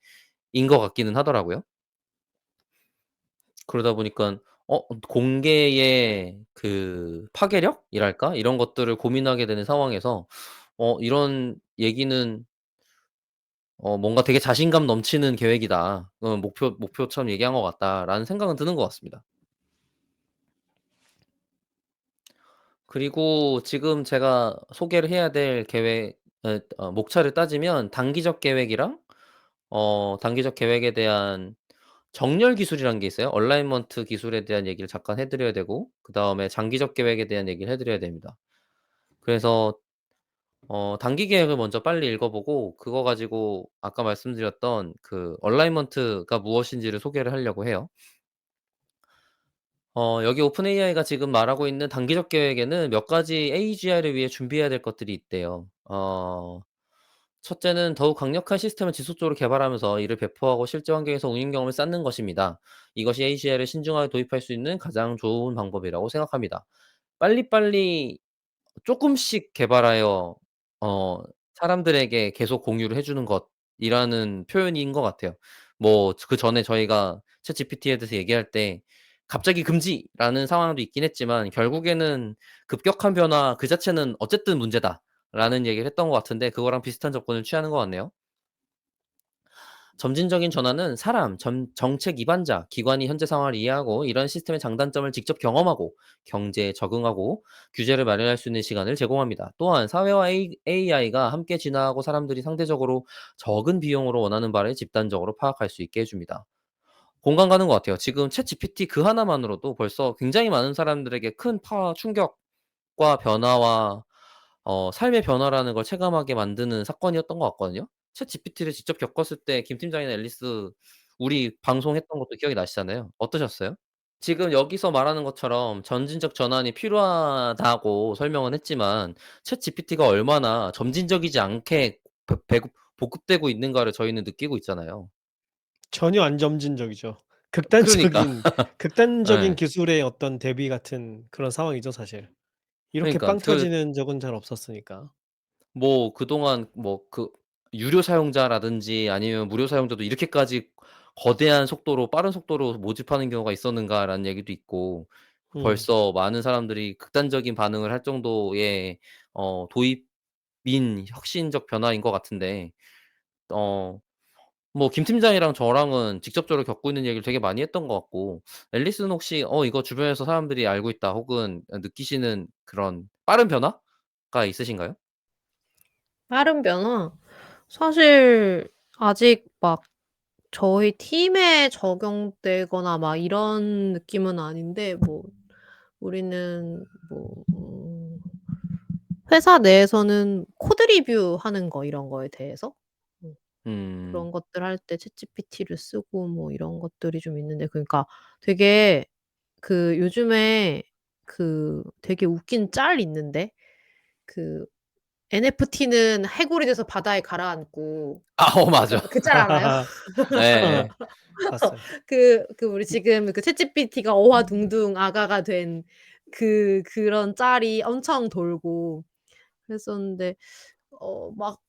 것 같기는 하더라고요. 그러다 보니깐 공개의 그 파괴력이랄까? 이런 것들을 고민하게 되는 상황에서 이런 얘기는 뭔가 되게 자신감 넘치는 계획이다. 목표처럼 얘기한 것 같다.'라는 생각은 드는 것 같습니다. 그리고 지금 제가 소개를 해야 될 목차를 따지면 단기적 계획에 대한 정렬 기술이라는 게 있어요. 얼라이먼트 기술에 대한 얘기를 잠깐 해 드려야 되고, 그다음에 장기적 계획에 대한 얘기를 해 드려야 됩니다. 그래서 단기 계획을 먼저 빨리 읽어 보고 그거 가지고 아까 말씀드렸던 그 얼라이먼트가 무엇인지를 소개를 하려고 해요. 여기 오픈 AI가 지금 말하고 있는 단기적 계획에는 몇 가지 AGI를 위해 준비해야 될 것들이 있대요. 첫째는 더욱 강력한 시스템을 지속적으로 개발하면서 이를 배포하고 실제 환경에서 운영 경험을 쌓는 것입니다. 이것이 AGI를 신중하게 도입할 수 있는 가장 좋은 방법이라고 생각합니다. 빨리빨리 쪼끔씩 개발하여 어 사람들에게 계속 공유를 해 주는 것이라는 표현인 것 같아요. 뭐 그전에 저희가 챗GPT에 대해서 얘기할 때 "갑자기 금지."라는 상황도 있긴 했지만 결국에는 "급격한 변화 그 자체는 어쨌든 문제다."라는 얘기를 했던 것 같은데 그거랑 비슷한 접근을 취하는 것 같네요. 점진적인 전환은 정책 입안자, 기관이 현재 상황을 이해하고 이런 시스템의 장단점을 직접 경험하고 경제에 적응하고 규제를 마련할 수 있는 시간을 제공합니다. 또한 사회와 AI가 함께 진화하고 사람들이 상대적으로 적은 비용으로 원하는 바를 집단적으로 파악할 수 있게 해줍니다. 공감 가는 것 같아요. 지금 챗GPT 그 하나만으로도 벌써 굉장히 많은 사람들에게 큰 충격과 변화와 삶의 변화라는 걸 체감하게 만드는 사건이었던 것 같거든요. 챗GPT를 직접 겪었을 때 김 팀장이나 앨리스 우리 방송했던 것도 기억이 나시잖아요. 어떠셨어요? 지금 여기서 말하는 것처럼 점진적 전환이 필요하다고 설명은 했지만 챗GPT가 얼마나 점진적이지 않게 보급되고 있는가를 저희는 느끼고 있잖아요. 전혀 안 점진적이죠. 그러니까. 극단적인 예. 기술의 어떤 대비 같은 그런 상황이죠 사실. 이렇게 그러니까 빵 터지는 적은 잘 없었으니까. 뭐 그동안 유료 사용자라든지 아니면 무료 사용자도 이렇게까지 거대한 속도로 빠른 속도로 모집하는 경우가 있었는가라는 얘기도 있고 음. 벌써 많은 사람들이 극단적인 반응을 할 정도의 도입인 혁신적 변화인 것 같은데 어 김 팀장이랑 저랑은 직접적으로 겪고 있는 얘기를 되게 많이 했던 것 같고 앨리스는 혹시 이거 주변에서 사람들이 알고 있다 혹은 느끼시는 그런 빠른 변화가 있으신가요? 빠른 변화? 사실 아직 막 저희 팀에 적용되거나 막 이런 느낌은 아닌데 뭐 우리는 뭐 회사 내에서는 코드 리뷰하는 거 이런 거에 대해서 음 음. 그런 것들 할 때 챗GPT를 쓰고 뭐 이런 것들이 좀 있는데 그러니까 되게 요즘에 되게 웃긴 짤 있는데 그 NFT는 해골이 돼서 바다에 가라앉고 맞아. 그 짤 알아요? 예예. 봤어요. 우리 지금 챗GPT가 어화둥둥 아가가 된 그런 짤이 엄청 돌고 그랬었는데 막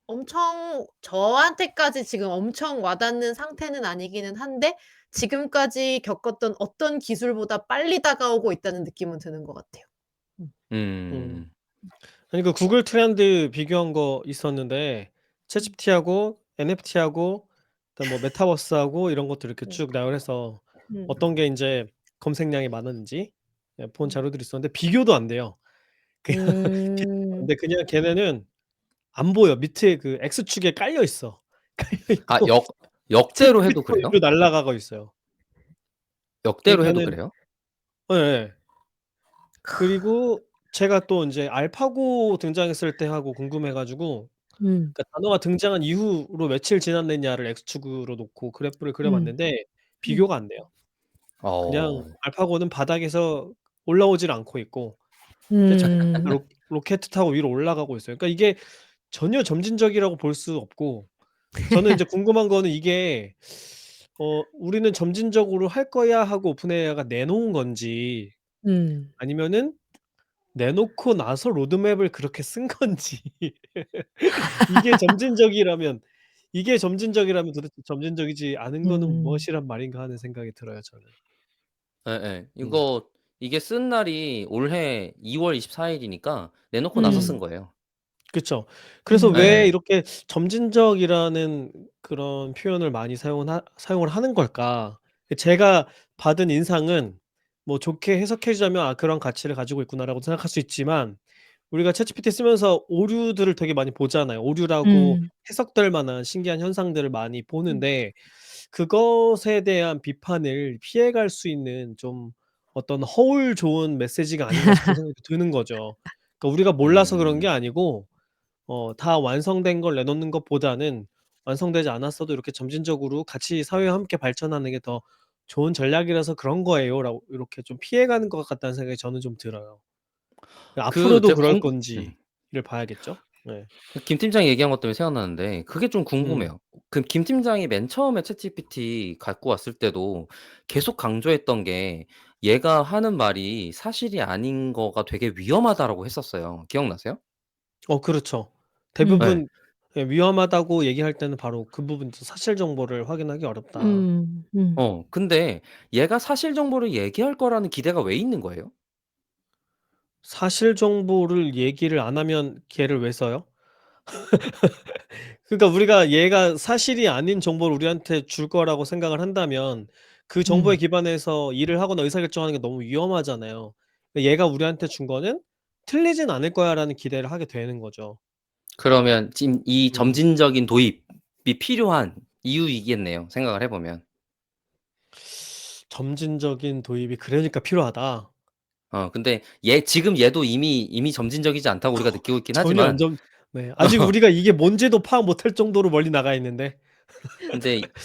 엄청 저한테까지 지금 엄청 와닿는 상태는 아니기는 한데 지금까지 겪었던 어떤 기술보다 빨리 다가오고 있다는 느낌은 드는 것 같아요. 음. 음. 음. 아니 그 구글 트렌드 비교한 거 있었는데 음. 챗GPT하고 NFT하고 그다음 뭐 메타버스하고 이런 것들 이렇게 음. 쭉 나열을 해서 음. 어떤 게 인제 검색량이 많았는지 본 음. 자료들이 있었는데 비교도 안 돼요. 그냥 비교도 안 음. 돼. 그냥 걔네는 안 보여. 밑에 그 X축에 깔려 있어. 깔려 아 있고 역대로 해도 챗GPT가 그래요? 위로 날아가고 있어요. 역대로 해도 그러니까는 그래요? 예예. 그리고 제가 또 인제 알파고 등장했을 때 하고 궁금해 가지고 음. 그러니까 단어가 등장한 이후로 며칠 지났느냐를 X축으로 놓고 그래프를 그려 음. 봤는데 음. 비교가 안 돼요. 그냥 어. 알파고는 바닥에서 올라오질 않고 있고 음. 로켓 타고 위로 올라가고 있어요. 그러니까 이게 전혀 점진적이라고 볼 수 없고 저는 인제 궁금한 거는 이게 '우리는 점진적으로 할 거야.' 하고 오픈 AI가 내놓은 건지 음. 아니면은 내놓고 나서 로드맵을 그렇게 쓴 건지 이게 점진적이라면 도대체 점진적이지 않은 거는 음. 무엇이란 말인가 하는 생각이 들어요 저는. 예예. 음. 이게 쓴 날이 올해 2월 24 일이니까 내놓고 나서 쓴 음. 거예요. 그쵸. 그래서 왜 음. 예예. 이렇게 점진적이라는 그런 표현을 많이 사용을 하는 걸까? 제가 받은 인상은 뭐 좋게 해석해 주자면 '아 그런 가치를 가지고 있구나.'라고 생각할 수 있지만 우리가 챗GPT 쓰면서 오류들을 되게 많이 보잖아요. 오류라고 음. 해석될 만한 신기한 현상들을 많이 음. 보는데 그것에 대한 비판을 피해갈 수 있는 좀 어떤 '허울 좋은 메시지가 아닌가.' 싶은 생각이 드는 거죠. 그러니까 우리가 몰라서 그런 게 음. 아니고 다 완성된 걸 내놓는 것보다는 완성되지 않았어도 이렇게 점진적으로 같이 사회와 함께 발전하는 게 더 좋은 전략이라서 그런 거예요라고 이렇게 좀 피해가는 것 같다는 생각이 저는 좀 들어요. 앞으로도 제가 그럴 궁금 건지를 봐야겠죠? 네. 김 팀장이 얘기한 것 때문에 생각나는데 그게 좀 음. 궁금해요. 그 김 팀장이 맨 처음에 챗GPT 갖고 왔을 때도 계속 강조했던 게 얘가 하는 말이 사실이 아닌 거가 되게 위험하다라고 했었어요. 기억나세요? 그렇죠. 음. 예. 대부분 위험하다고 얘기할 때는 바로 그 부분이죠. 사실 정보를 확인하기 어렵다. 음. 음. 근데 얘가 사실 정보를 얘기할 거라는 기대가 왜 있는 거예요? 사실 정보를 얘기를 안 하면 걔를 왜 써요? 그러니까 우리가 얘가 사실이 아닌 정보를 우리한테 줄 거라고 생각을 한다면 그 정보에 음. 기반해서 일을 하거나 의사결정하는 게 너무 위험하잖아요. 얘가 우리한테 준 거는 '틀리진 않을 거야.'라는 기대를 하게 되는 거죠. 그러면 지금 이 음. 점진적인 도입이 필요한 이유이겠네요, 생각을 해 보면. 점진적인 도입이 그러니까 필요하다. 근데 지금 얘도 이미 점진적이지 않다고 우리가 느끼고 있긴 전혀 안 하지만 점 네. 아직 우리가 이게 뭔지도 파악 못할 정도로 멀리 나가 있는데.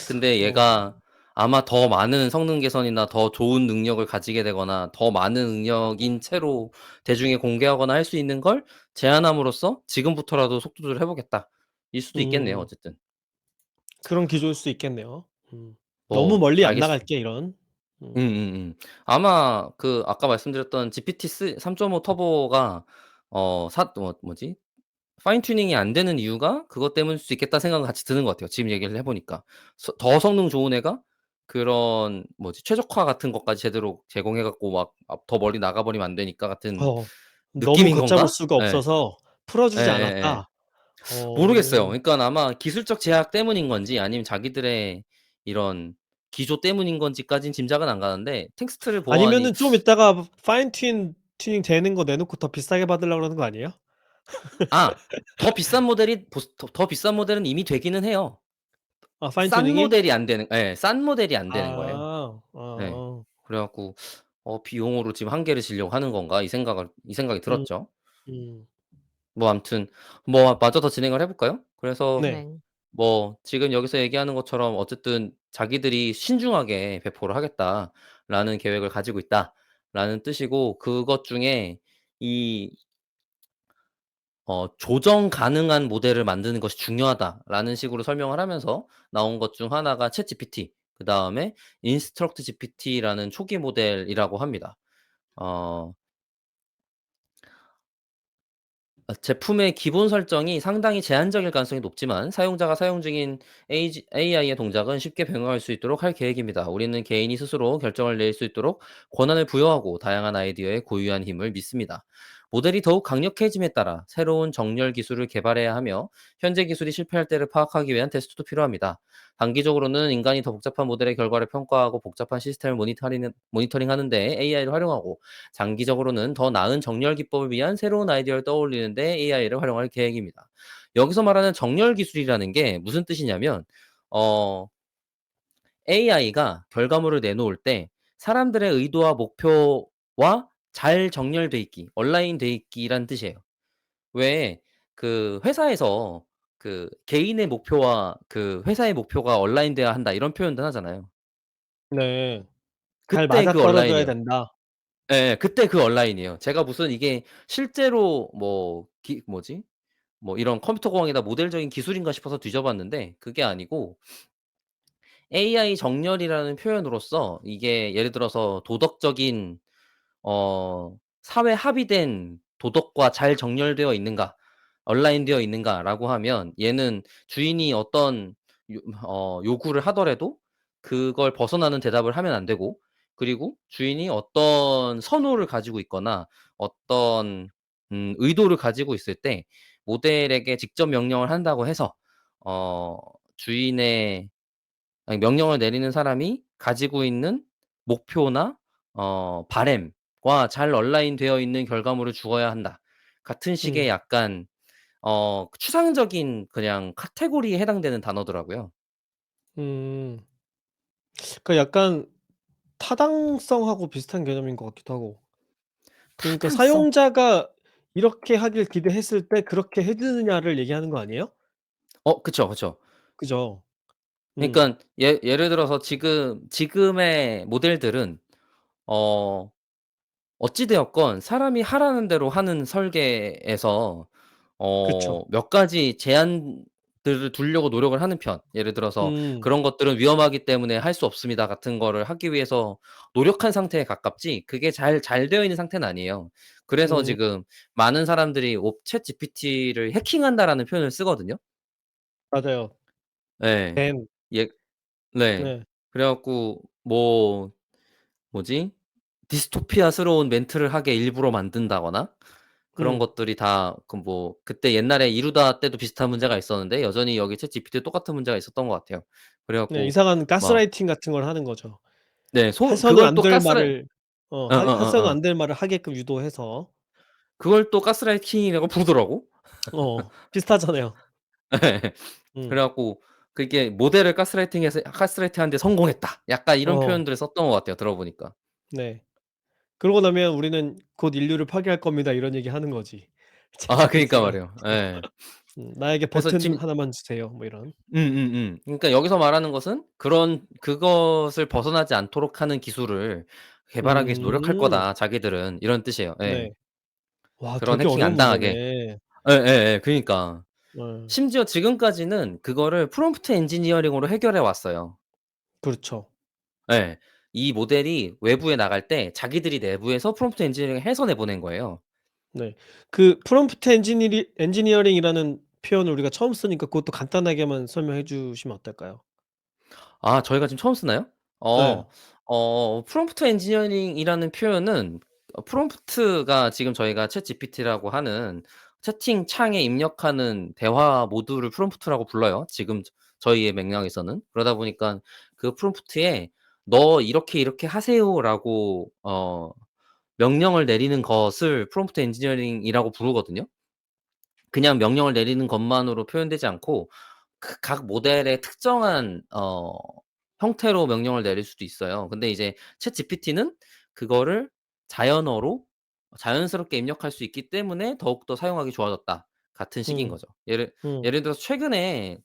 근데 어. 얘가 아마 더 많은 성능 개선이나 더 좋은 능력을 가지게 되거나 더 많은 능력인 채로 대중에 공개하거나 할 수 있는 걸 제안함으로써 '지금부터라도 속도 조절해 보겠다.' 일 수도 있겠네요, 음. 어쨌든. 그런 기조일 수 있겠네요. 너무 뭐 멀리 안 알겠습 나갈게 이런. 음. 아마 아까 말씀드렸던 GPT 3.5 터보가 뭐지? 파인 튜닝이 안 되는 이유가 그것 때문일 수 있겠다 생각은 같이 드는 것 같아요, 지금 얘기를 해 보니까. 더 성능 좋은 애가 그런 뭐지 최적화 같은 것까지 제대로 제공해 갖고 막 더 멀리 나가 버리면 안 되니까 같은 어. 너무 느낌인 걷잡을 건가? 수가 예. 없어서 풀어주지 예예예. 않았다. 어. 모르겠어요. 그러니깐 아마 기술적 제약 때문인 건지 아니면 자기들의 이런 기조 때문인 건지까진 짐작은 안 가는데 텍스트를 보아하니 아니면은 좀 있다가 파인 튜닝 되는 거 내놓고 더 비싸게 받으려고 그러는 거 아니에요? 아 더 비싼 모델은 이미 되기는 해요. 아 파인 튜닝이? 싼 모델이 안 되는 거예요. 아. 예. 어어. 그래 갖고 '비용으로 지금 한계를 지려고 하는 건가?' 이 생각이 음. 들었죠. 음. 뭐 아무튼 뭐 마저 더 진행을 해 볼까요? 그래서 네. 네. 뭐 지금 여기서 얘기하는 것처럼 어쨌든 자기들이 "신중하게 배포를 하겠다."라는 계획을 가지고 있다라는 뜻이고 그것 중에 이 "조정 가능한 모델을 만드는 것이 중요하다."라는 식으로 설명을 하면서 나온 것 중 하나가 챗GPT 그다음에 인스트럭트 GPT라는 초기 모델이라고 합니다. 어 제품의 기본 설정이 상당히 제한적일 가능성이 높지만 사용자가 사용 중인 AI의 동작은 쉽게 변경할 수 있도록 할 계획입니다. 우리는 개인이 스스로 결정을 낼 수 있도록 권한을 부여하고 다양한 아이디어에 고유한 힘을 믿습니다. 모델이 더욱 강력해짐에 따라 새로운 정렬 기술을 개발해야 하며 현재 기술이 실패할 때를 파악하기 위한 테스트도 필요합니다. 단기적으로는 인간이 더 복잡한 모델의 결과를 평가하고 복잡한 시스템을 모니터링하는 데 AI를 활용하고 장기적으로는 더 나은 정렬 기법을 위한 새로운 아이디어를 떠올리는 데 AI를 활용할 계획입니다. 여기서 말하는 정렬 기술이라는 게 무슨 뜻이냐면 어 AI가 결과물을 내놓을 때 사람들의 의도와 목표와 잘 정렬돼 있기, 얼라인돼 있기란 뜻이에요. 왜 회사에서 개인의 목표와 회사의 목표가 얼라인돼야 한다 이런 표현들 하잖아요. 네. 잘 그때 그 맞아떨어져야 얼라인이에요. 된다. 예. 그때 그 얼라인이에요. 제가 무슨 이게 실제로 뭐 이런 컴퓨터 공학이나 모델적인 기술인가 싶어서 뒤져 봤는데 그게 아니고 AI 정렬이라는 표현으로서 이게 예를 들어서 도덕적인 사회 합의된 도덕과 잘 정렬되어 있는가, 얼라인되어 있는가라고 하면 얘는 주인이 어떤 요구를 하더라도 그걸 벗어나는 대답을 하면 안 되고 그리고 주인이 어떤 선호를 가지고 있거나 어떤 의도를 가지고 있을 때 모델에게 직접 명령을 한다고 해서 어 주인의 아니 명령을 내리는 사람이 가지고 있는 목표나 바램과 잘 얼라인되어 있는 결과물을 주어야 한다. 같은 식의 음. 약간 추상적인 그냥 카테고리에 해당되는 단어더라고요. 음. 그러니까 약간 타당성하고 비슷한 개념인 것 같기도 하고. 그러니까 타당성? 사용자가 이렇게 하길 기대했을 때 그렇게 해 주느냐를 얘기하는 거 아니에요? 그쵸, 그쵸. 그죠? 음. 그러니깐 예를 들어서 지금의 모델들은 어 어찌 되었건 사람이 하라는 대로 하는 설계에서 그쵸. 몇 가지 제한들을 두려고 노력을 하는 편. 예를 들어서 음. "그런 것들은 위험하기 때문에 할 수 없습니다." 같은 거를 하기 위해서 노력한 상태에 가깝지 그게 잘 되어 있는 상태는 아니에요. 그래서 음. 지금 많은 사람들이 ChatGPT를 해킹한다라는 표현을 쓰거든요. 맞아요. 예. 된. 예 네. 네. 그래 갖고 뭐지? 디스토피아스러운 멘트를 하게 일부러 만든다거나 그런 음. 것들이 다 그때 옛날에 이루다 때도 비슷한 문제가 있었는데 여전히 여기 챗GPT도 똑같은 문제가 있었던 것 같아요. 그래 네. 갖고 이상한 막 가스라이팅 같은 걸 하는 거죠. 네 해서는 그걸 안 또 될 말을 해서는 어어어어. 안 될 말을 하게끔 유도해서 그걸 또 가스라이팅이라고 부르더라고. 비슷하잖아요. 예. 음. 그래 갖고 그게 모델을 가스라이팅하는 데 성공했다. 약간 이런 어 표현들을 썼던 것 같아요 들어 보니까. 네. 그러고 나면 "우리는 곧 인류를 파괴할 겁니다." 이런 얘기하는 거지. 그니까 챗GPT가. 말이에요. 예. "나에게 그래서 버튼 지금 하나만 주세요." 뭐 이런. 그러니까 여기서 말하는 것은 그것을 벗어나지 않도록 하는 기술을 개발하기 위해서 노력할 음. 거다 자기들은. 이런 뜻이에요. 예. 네. 와 그런 되게 해킹 어려운 안 당하게. 문제네. 예예예. 그니까. 예. 심지어 지금까지는 그거를 프롬프트 엔지니어링으로 해결해 왔어요. 그렇죠. 예. 이 모델이 외부에 나갈 때 자기들이 내부에서 프롬프트 엔지니어링을 해서 내보낸 거예요. 네. 그 프롬프트 엔지니어링이라는 표현을 우리가 처음 쓰니까 그것도 간단하게만 설명해 주시면 어떨까요? 저희가 지금 처음 쓰나요? 예. 프롬프트 엔지니어링이라는 표현은 프롬프트가 지금 저희가 챗GPT라고 하는 채팅창에 입력하는 대화 모듈을 프롬프트라고 불러요, 지금 저희의 맥락에서는. 그러다 보니까 그 프롬프트에 "너 이렇게 이렇게 하세요."라고 명령을 내리는 것을 프롬프트 엔지니어링이라고 부르거든요. 그냥 명령을 내리는 것만으로 표현되지 않고 각 모델의 특정한 형태로 명령을 내릴 수도 있어요. 근데 이제 챗GPT는 그거를 자연어로 자연스럽게 입력할 수 있기 때문에 더욱더 사용하기 좋아졌다. 같은 식인 음. 거죠. 음. 예를 들어서 최근에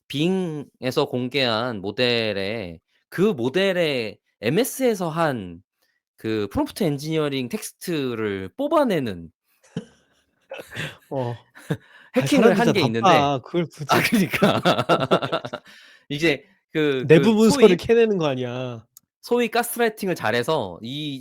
빙에서 공개한 모델에 그 모델의 MS에서 한 프롬프트 엔지니어링 텍스트를 뽑아내는 어. 해킹을 사람들 한 다 게 있는데 바빠. 그걸 굳이 그니까. 이제 내부 문서를 소위 캐내는 거 아니야. 가스라이팅을 잘해서 이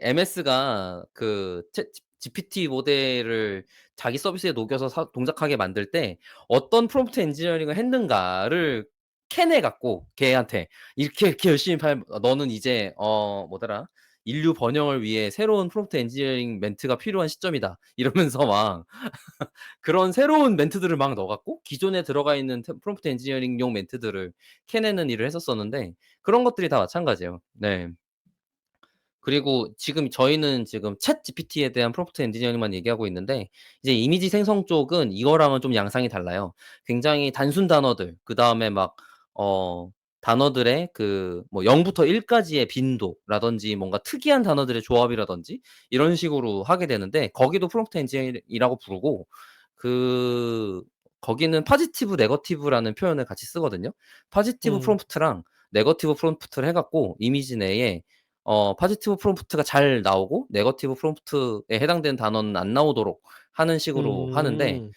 MS가 챗 GPT 모델을 자기 서비스에 녹여서 동작하게 만들 때 어떤 프롬프트 엔지니어링을 했는가를 캐내 갖고 걔한테 이렇게 열심히 너는 이제 뭐더라? "인류 번영을 위해 새로운 프롬프트 엔지니어링 멘트가 필요한 시점이다." 이러면서 막 그런 새로운 멘트들을 막 넣어 갖고 기존에 들어가 있는 프롬프트 엔지니어링용 멘트들을 캐내는 일을 했었었는데 그런 것들이 다 마찬가지예요. 네. 그리고 저희는 지금 챗GPT에 대한 프롬프트 엔지니어링만 얘기하고 있는데 이제 이미지 생성 쪽은 이거랑은 좀 양상이 달라요. 굉장히 단순 단어들 그다음에 막 단어들의 0 부터 1 까지의 빈도라든지 뭔가 특이한 단어들의 조합이라든지 이런 식으로 하게 되는데 거기도 프롬프트 엔지니어링이라고 부르고 그 거기는 포지티브 네거티브라는 표현을 같이 쓰거든요. 포지티브 음. 프롬프트랑 네거티브 프롬프트를 해 갖고 이미지 내에 포지티브 프롬프트가 잘 나오고 네거티브 프롬프트에 해당되는 단어는 안 나오도록 하는 식으로 하는데 음.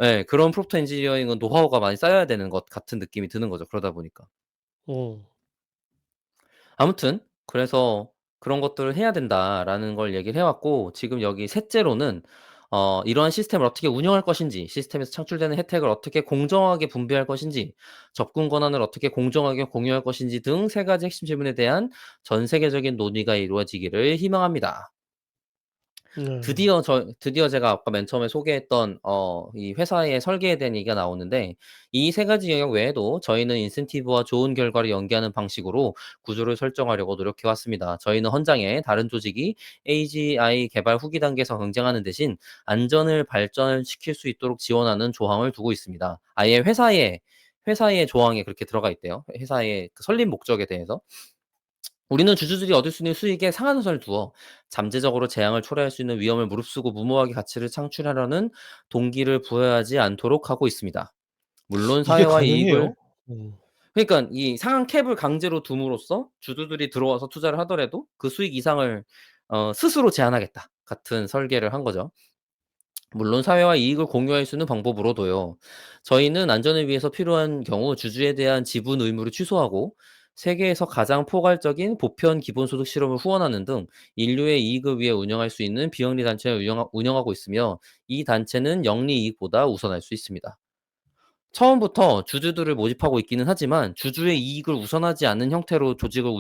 예 그런 프롬프트 엔지니어링은 노하우가 많이 쌓여야 되는 것 같은 느낌이 드는 거죠, 그러다 보니까. 어. 아무튼 그래서 "그런 것들을 해야 된다."라는 걸 얘기를 해 왔고 지금 여기 셋째로는 이러한 시스템을 어떻게 운영할 것인지, 시스템에서 창출되는 혜택을 어떻게 공정하게 분배할 것인지, 접근 권한을 어떻게 공정하게 공유할 것인지 등 세 가지 핵심 질문에 대한 전 세계적인 논의가 이루어지기를 희망합니다. 네. 드디어 제가 아까 맨 처음에 소개했던 이 회사의 설계에 대한 얘기가 나오는데, 이 세 가지 영역 외에도 저희는 인센티브와 좋은 결과를 연계하는 방식으로 구조를 설정하려고 노력해 왔습니다. 저희는 헌장에 다른 조직이 AGI 개발 후기 단계에서 경쟁하는 대신 안전을 발전시킬 수 있도록 지원하는 조항을 두고 있습니다. 아예 회사의 조항에 그렇게 들어가 있대요. 회사의 그 설립 목적에 대해서. 우리는 주주들이 얻을 수 있는 수익에 상한선을 두어 잠재적으로 재앙을 초래할 수 있는 위험을 무릅쓰고 무모하게 가치를 창출하려는 동기를 부여하지 않도록 하고 있습니다. 물론 이게 사회와 가능해요? 이익을, 어. 그러니까 이 상한 캡을 강제로 둠으로써 주주들이 들어와서 투자를 하더라도 그 수익 이상을 스스로 제한하겠다 같은 설계를 한 거죠. 물론 사회와 이익을 공유할 수 있는 방법으로도요. 저희는 안전을 위해서 필요한 경우 주주에 대한 지분 의무를 취소하고 세계에서 가장 포괄적인 보편 기본소득 실험을 후원하는 등 인류의 이익을 위해 운영할 수 있는 비영리 단체를 운영하고 있으며, 이 단체는 영리 이익보다 우선할 수 있습니다. 처음부터 주주들을 모집하고 있기는 하지만 주주의 이익을 우선하지 않는 형태로 조직을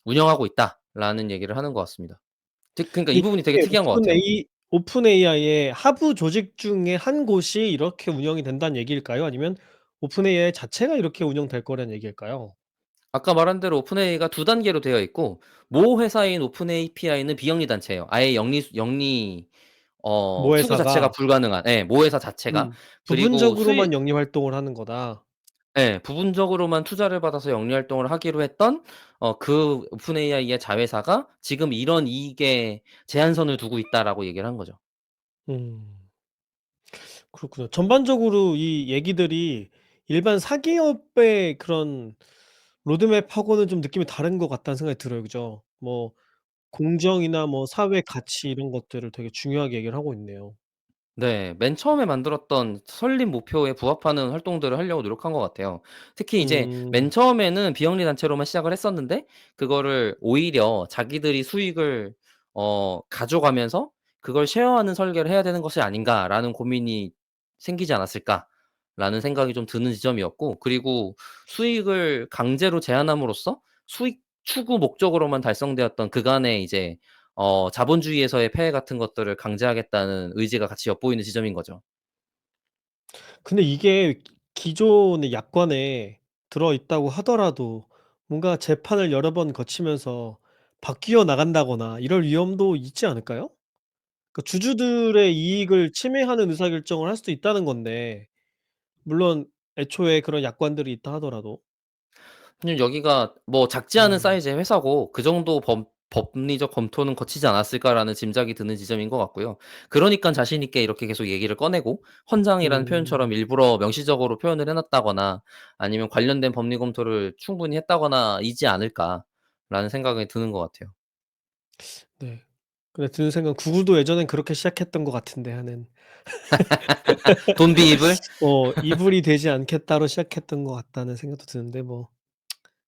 운영하고 있다라는 얘기를 하는 것 같습니다. 그러니까 이 이게 부분이 되게 특이한 것 같아요. 오픈 AI의 하부 조직 중에 한 곳이 이렇게 운영이 된다는 얘기일까요? 아니면 오픈 AI 자체가 이렇게 운영될 거라는 얘기일까요? 아까 말한 대로 오픈AI가 두 단계로 되어 있고, 모 회사인 오픈 API는 비영리 단체예요. 아예 영리 모 추구 자체가 회사가 불가능한, 예, 모 회사 자체가. 그리고 부분적으로만 영리 활동을 하는 거다. 부분적으로만 투자를 받아서 영리 활동을 하기로 했던 그 오픈 AI의 자회사가 지금 이런 이익에 제한선을 두고 있다라고 얘기를 한 거죠. 음. 그렇구나. 전반적으로 이 얘기들이 일반 사기업의 그런 로드맵하고는 좀 느낌이 다른 것 같다는 생각이 들어요. 그죠? 뭐 공정이나 뭐 사회 가치 이런 것들을 되게 중요하게 얘기를 하고 있네요. 네. 맨 처음에 만들었던 설립 목표에 부합하는 활동들을 하려고 노력한 것 같아요. 특히 이제 맨 음. 처음에는 비영리 단체로만 시작을 했었는데, 그거를 오히려 자기들이 수익을 가져가면서 그걸 쉐어하는 설계를 해야 되는 것이 아닌가라는 고민이 생기지 않았을까라는 생각이 좀 드는 지점이었고, 그리고 수익을 강제로 제한함으로써 수익 추구 목적으로만 달성되었던 그간의 이제 자본주의에서의 폐해 같은 것들을 강제하겠다는 의지가 같이 엿보이는 지점인 거죠. 근데 이게 기존의 약관에 들어 있다고 하더라도 뭔가 재판을 여러 번 거치면서 바뀌어 나간다거나 이럴 위험도 있지 않을까요? 그 주주들의 이익을 침해하는 의사결정을 할 수도 있다는 건데 물론 애초에 그런 약관들이 있다 하더라도. 그냥 여기가 뭐 작지 않은 음. 사이즈의 회사고 그 정도 법리적 검토는 거치지 않았을까라는 짐작이 드는 지점인 것 같고요. 그러니깐 자신 있게 이렇게 계속 얘기를 꺼내고 헌장이라는 표현처럼 음. 일부러 명시적으로 표현을 해 놨다거나 아니면 관련된 법리 검토를 충분히 했다거나이지 않을까라는 생각이 드는 것 같아요. 네. 근데 드는 생각은 구글도 예전엔 그렇게 시작했던 것 같은데 하는 돈 비입을. '이불이 되지 않겠다.'로 시작했던 것 같다는 생각도 드는데 뭐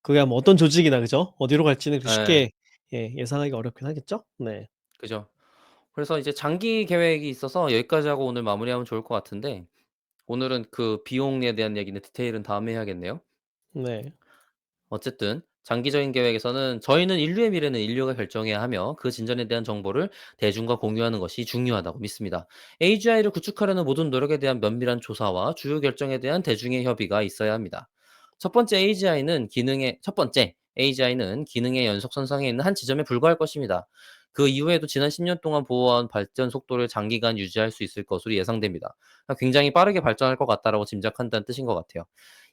그게 뭐 어떤 조직이나 그죠? 어디로 갈지는 그렇게 예. 쉽게 예상하기가 어렵긴 하겠죠? 네. 그죠. 그래서 이제 장기 계획이 있어서 여기까지 하고 오늘 마무리하면 좋을 것 같은데, 오늘은 그 비용에 대한 얘기는 디테일은 다음에 해야겠네요. 네. 어쨌든 장기적인 계획에서는 저희는 인류의 미래는 인류가 결정해야 하며 그 진전에 대한 정보를 대중과 공유하는 것이 중요하다고 믿습니다. AGI를 구축하려는 모든 노력에 대한 면밀한 조사와 주요 결정에 대한 대중의 협의가 있어야 합니다. 첫 번째 AGI는 기능의 연속선상에 있는 한 지점에 불과할 것입니다. 그 이후에도 지난 10년 동안 보호한 발전 속도를 장기간 유지할 수 있을 것으로 예상됩니다. 굉장히 빠르게 발전할 것 같다라고 짐작한다는 뜻인 것 같아요.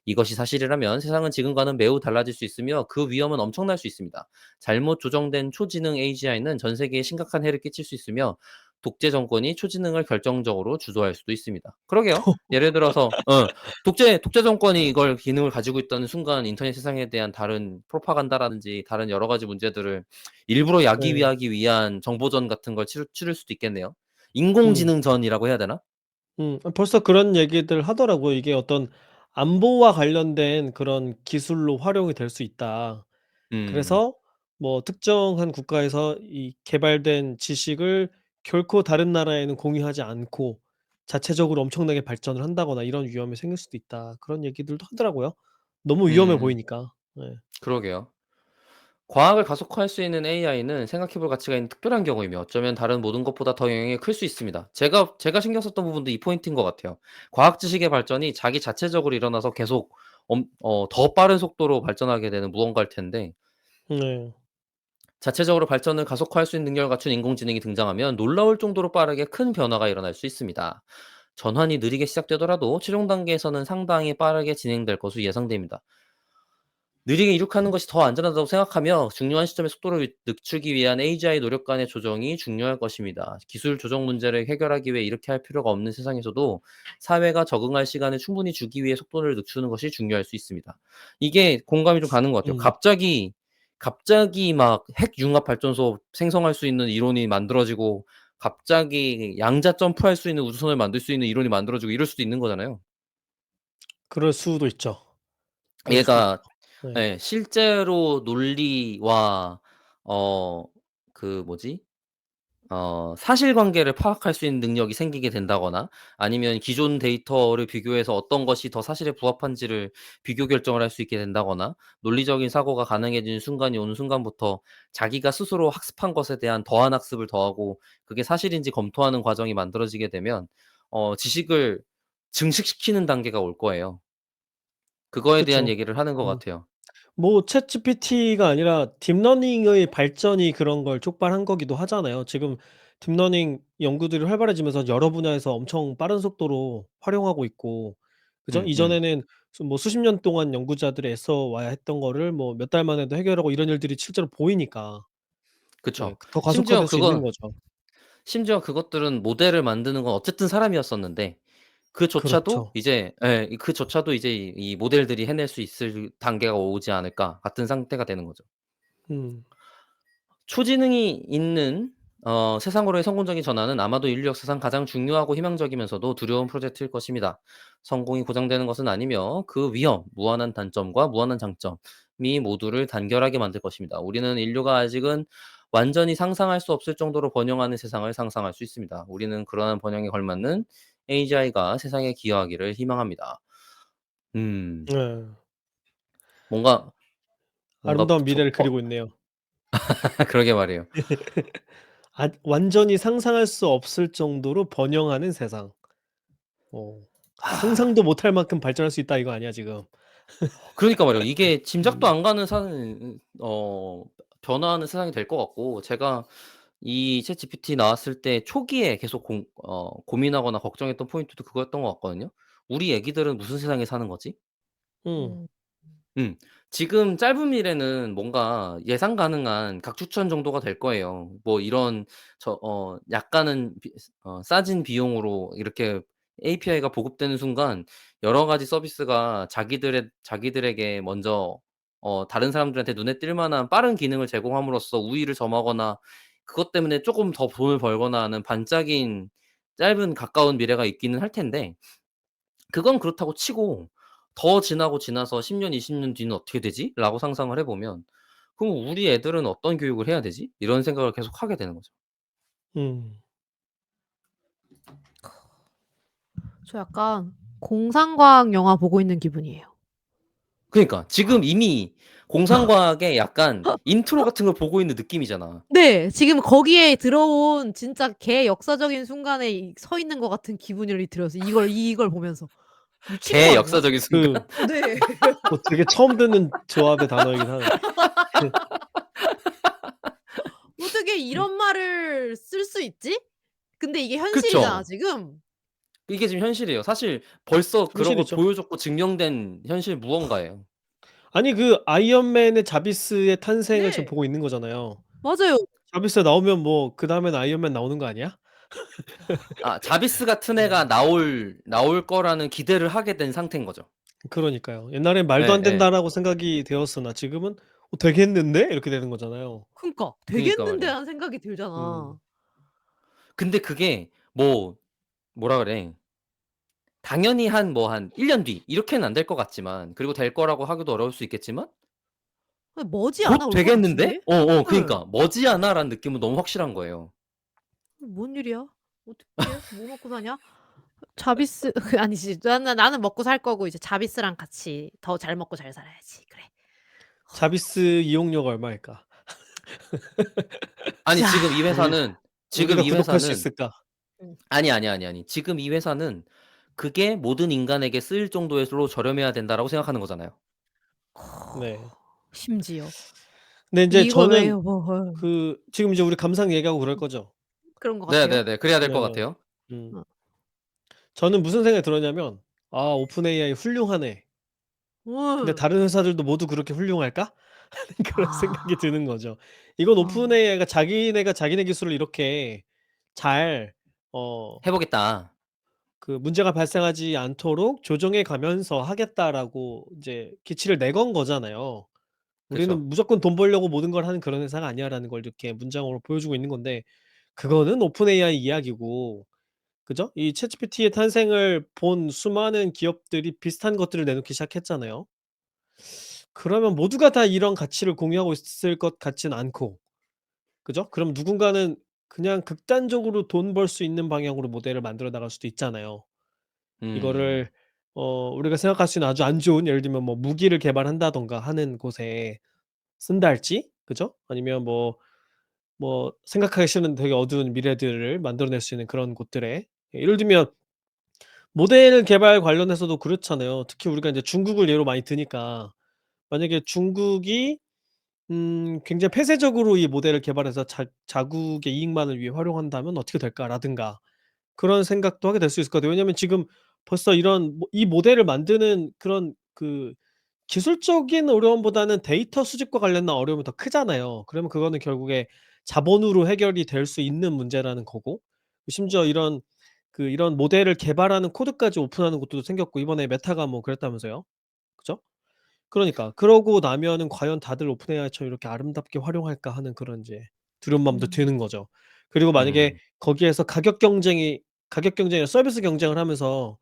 이것이 사실이라면 세상은 지금과는 매우 달라질 수 있으며 그 위험은 엄청날 수 있습니다. 잘못 조정된 초지능 AGI는 전 세계에 심각한 해를 끼칠 수 있으며 독재 정권이 초지능을 결정적으로 주도할 수도 있습니다. 그러게요. 예를 들어서 독재 정권이 이걸 기능을 가지고 있다는 순간 인터넷 세상에 대한 다른 프로파간다라든지 다른 여러 가지 문제들을 일부러 네. 야기위하기 위한 정보전 같은 걸 치를 수도 있겠네요. 음. 인공지능전이라고 해야 되나? 벌써 그런 얘기들 하더라고요. 이게 어떤 안보와 관련된 그런 기술로 활용이 될 수 있다. 음. 그래서 뭐 특정한 국가에서 이 개발된 지식을 결코 다른 나라에는 공유하지 않고 자체적으로 엄청나게 발전을 한다거나 이런 위험이 생길 수도 있다. 그런 얘기들도 하더라고요. 너무 위험해 음. 보이니까. 네. 그러게요. 과학을 가속화할 수 있는 AI는 생각해 볼 가치가 있는 특별한 경우이며 어쩌면 다른 모든 것보다 더 영향이 클 수 있습니다. 제가 신경 썼던 부분도 이 포인트인 것 같아요. 과학 지식의 발전이 자기 자체적으로 일어나서 계속 더 빠른 속도로 발전하게 되는 무언가일 텐데 네. 자체적으로 발전을 가속화할 수 있는 능력을 갖춘 인공지능이 등장하면 놀라울 정도로 빠르게 큰 변화가 일어날 수 있습니다. 전환이 느리게 시작되더라도 최종 단계에서는 상당히 빠르게 진행될 것으로 예상됩니다. 느리게 이륙하는 것이 더 안전하다고 생각하며 중요한 시점의 속도를 늦추기 위한 AGI 노력 간의 조정이 중요할 것입니다. 기술 조정 문제를 해결하기 위해 이렇게 할 필요가 없는 세상에서도 사회가 적응할 시간을 충분히 주기 위해 속도를 늦추는 것이 중요할 수 있습니다. 이게 공감이 좀 가는 것 같아요. 음. 갑자기 막 핵 융합 발전소 생성할 수 있는 이론이 만들어지고 갑자기 양자 점프할 수 있는 우주선을 만들 수 있는 이론이 만들어지고 이럴 수도 있는 거잖아요. 그럴 수도 있죠. 그럴 수도 있죠. 얘가 네. 예 실제로 논리와 어 그 뭐지? 사실관계를 파악할 수 있는 능력이 생기게 된다거나 아니면 기존 데이터를 비교해서 어떤 것이 더 사실에 부합한지를 비교 결정을 할 수 있게 된다거나 논리적인 사고가 가능해지는 순간이 오는 순간부터 자기가 스스로 학습한 것에 대한 더한 학습을 더하고 그게 사실인지 검토하는 과정이 만들어지게 되면 지식을 증식시키는 단계가 올 거예요. 그거에 대한 그쵸. 얘기를 하는 것 음. 같아요. 뭐 챗GPT가 아니라 딥러닝의 발전이 그런 걸 촉발한 거기도 하잖아요. 지금 딥러닝 연구들이 활발해지면서 여러 분야에서 엄청 빠른 속도로 활용하고 있고 그죠? 음. 이전에는 뭐 수십 년 동안 연구자들이 애써 와야 했던 거를 뭐 몇 달 만에도 해결하고 이런 일들이 실제로 보이니까 네 그쵸. 더 심지어 가속화될 수 있는 그건 거죠. 심지어 그것들은 모델을 만드는 건 어쨌든 사람이었었는데 그조차도 그렇죠. 이제 그조차도 이제 이 모델들이 해낼 수 있을 단계가 오지 않을까 같은 상태가 되는 거죠. 음. 초지능이 있는 세상으로의 성공적인 전환은 아마도 인류 역사상 가장 중요하고 희망적이면서도 두려운 프로젝트일 것입니다. 성공이 보장되는 것은 아니며 그 위험, 무한한 단점과 무한한 장점이 모두를 단결하게 만들 것입니다. 우리는 인류가 아직은 완전히 상상할 수 없을 정도로 번영하는 세상을 상상할 수 있습니다. 우리는 그러한 번영에 걸맞는 AGI가 세상에 기여하기를 희망합니다. 음. 네. 뭔가 뭔가 아름다운 저 미래를 그리고 있네요. 그러게 말이에요. 완전히 상상할 수 없을 정도로 번영하는 세상. 어. 상상도 못할 만큼 발전할 수 있다 이거 아니야 지금. 그러니까 말이에요. 이게 짐작도 음. 안 가는 변화하는 세상이 될 것 같고 제가 이 챗GPT 나왔을 때 초기에 계속 고민하거나 걱정했던 포인트도 그거였던 것 같거든요. '우리 애기들은 무슨 세상에 사는 거지?' 음. 음. 음. 지금 짧은 미래는 뭔가 예상 가능한 각추천 정도가 될 거예요. 뭐 이런 약간은 싸진 비용으로 이렇게 API가 보급되는 순간 여러 가지 서비스가 자기들에게 먼저 다른 사람들한테 눈에 띌 만한 빠른 기능을 제공함으로써 우위를 점하거나 그것 때문에 쪼금 더 돈을 벌거나 하는 반짝인 짧은 가까운 미래가 있기는 할 텐데 그건 그렇다고 치고 더 지나서 10 년, 20년 뒤는 어떻게 되지?'라고 상상을 해 보면 '그럼 우리 애들은 어떤 교육을 해야 되지?' 이런 생각을 계속 하게 되는 거죠. 음. 저 약간 공상과학 영화 보고 있는 기분이에요. 그러니까 지금 이미 공상과학의 약간 인트로 같은 걸 보고 있는 느낌이잖아. 네. 지금 거기에 들어온 진짜 개역사적인 순간에 서 있는 것 같은 기분이 들어서 이걸 보면서. 미친 거 아니야? 개역사적인 순간. 그 네. 되게 처음 듣는 조합의 단어이긴 하네. 어떻게 이런 말을 쓸 수 있지? 근데 이게 현실이잖아 그쵸. 지금. 이게 지금 현실이에요. 사실 벌써 그런 걸 현실이죠. 보여줬고 증명된 현실 무언가예요. 아니 그 아이언맨의 자비스의 탄생을 지금 네. 보고 있는 거잖아요. 맞아요. 자비스 나오면 뭐 그다음에는 아이언맨 나오는 거 아니야? 자비스 같은 애가 음. 나올 거라는 기대를 하게 된 상태인 거죠. 그러니까요. 옛날엔 '말도 안 예예. 된다.'라고 생각이 되었으나 지금은 '되겠는데?' 이렇게 되는 거잖아요. 그러니까 그니까 말이에요. 되겠는데라는 생각이 음. 들잖아. 근데 그게 뭐라 그래. 당연히 한 1년 뒤 이렇게는 안 될 것 같지만 그리고 될 거라고 하기도 어려울 수 있겠지만 머지않아 '곧 올 것 되겠는데?' 같은데? 예. 그러니까 '머지않아.'라는 느낌은 너무 확실한 거예요. 뭔 일이야? 어떡해? 뭐 먹고 사냐? 자비스 아니지. 나는 먹고 살 거고 이제 자비스랑 같이 더 잘 먹고 잘 살아야지. 그래. 자비스 이용료가 얼마일까? 아니 자. 지금 이 우리 회사는 지금 우리가 이 구독할 수 회사는 있을까? 음. 아니. 지금 이 회사는 그게 모든 인간에게 쓰일 정도로 저렴해야 된다라고 생각하는 거잖아요. 네. 심지어. 근데 인제 이걸 왜 저는 뭐 지금 이제 우리 감상 얘기하고 그럴 거죠? 그런 것 같아요. 네네네. 그래야 될 것 네네. 같아요. 음. 어. 저는 무슨 생각이 들었냐면 '아 오픈 AI 훌륭하네. 근데 음. 다른 회사들도 모두 그렇게 훌륭할까?' 하는 그런 생각이 아. 드는 거죠. 이건 오픈 어. AI가 자기네가 자기네 기술을 이렇게 잘 어 해 보겠다. 그 문제가 발생하지 않도록 조정해 가면서 하겠다라고 이제 기치를 내건 거잖아요. 그쵸. 우리는 무조건 돈 벌려고 모든 걸 하는 그런 회사가 아니야라는 걸 이렇게 문장으로 보여주고 있는 건데 그거는 오픈 AI 이야기고 그죠? 이 챗GPT의 탄생을 본 수많은 기업들이 비슷한 것들을 내놓기 시작했잖아요. 그러면 모두가 다 이런 가치를 공유하고 있을 것 같진 않고 그죠? 그럼 누군가는 그냥 극단적으로 돈 벌 수 있는 방향으로 모델을 만들어 나갈 수도 있잖아요. 음. 이거를 우리가 생각할 수 있는 아주 안 좋은 예를 들면 뭐 무기를 개발한다든가 하는 곳에 쓴다 할지 그죠? 아니면 뭐 생각하기 싫은 되게 어두운 미래들을 만들어낼 수 있는 그런 곳들에 예를 들면 모델 개발 관련해서도 그렇잖아요. 특히 우리가 인제 중국을 예로 많이 드니까 만약에 중국이 굉장히 폐쇄적으로 이 모델을 개발해서 자 자국의 이익만을 위해 활용한다면 어떻게 될까라든가 그런 생각도 하게 될 수 있을 것 같아요. 왜냐하면 지금 벌써 이런 이 모델을 만드는 그런 기술적인 어려움보다는 데이터 수집과 관련된 어려움이 더 크잖아요. 그러면 그거는 결국에 자본으로 해결이 될 수 있는 문제라는 거고 심지어 이런 모델을 개발하는 코드까지 오픈하는 곳도 생겼고 이번에 메타가 뭐 그랬다면서요. 그죠? 그러니까 그러고 나면은 '과연 다들 오픈 AI처럼 이렇게 아름답게 활용할까?' 하는 그런 이제 두려운 마음도 음. 드는 거죠. 그리고 만약에 음. 거기에서 가격 경쟁이 서비스 경쟁을 하면서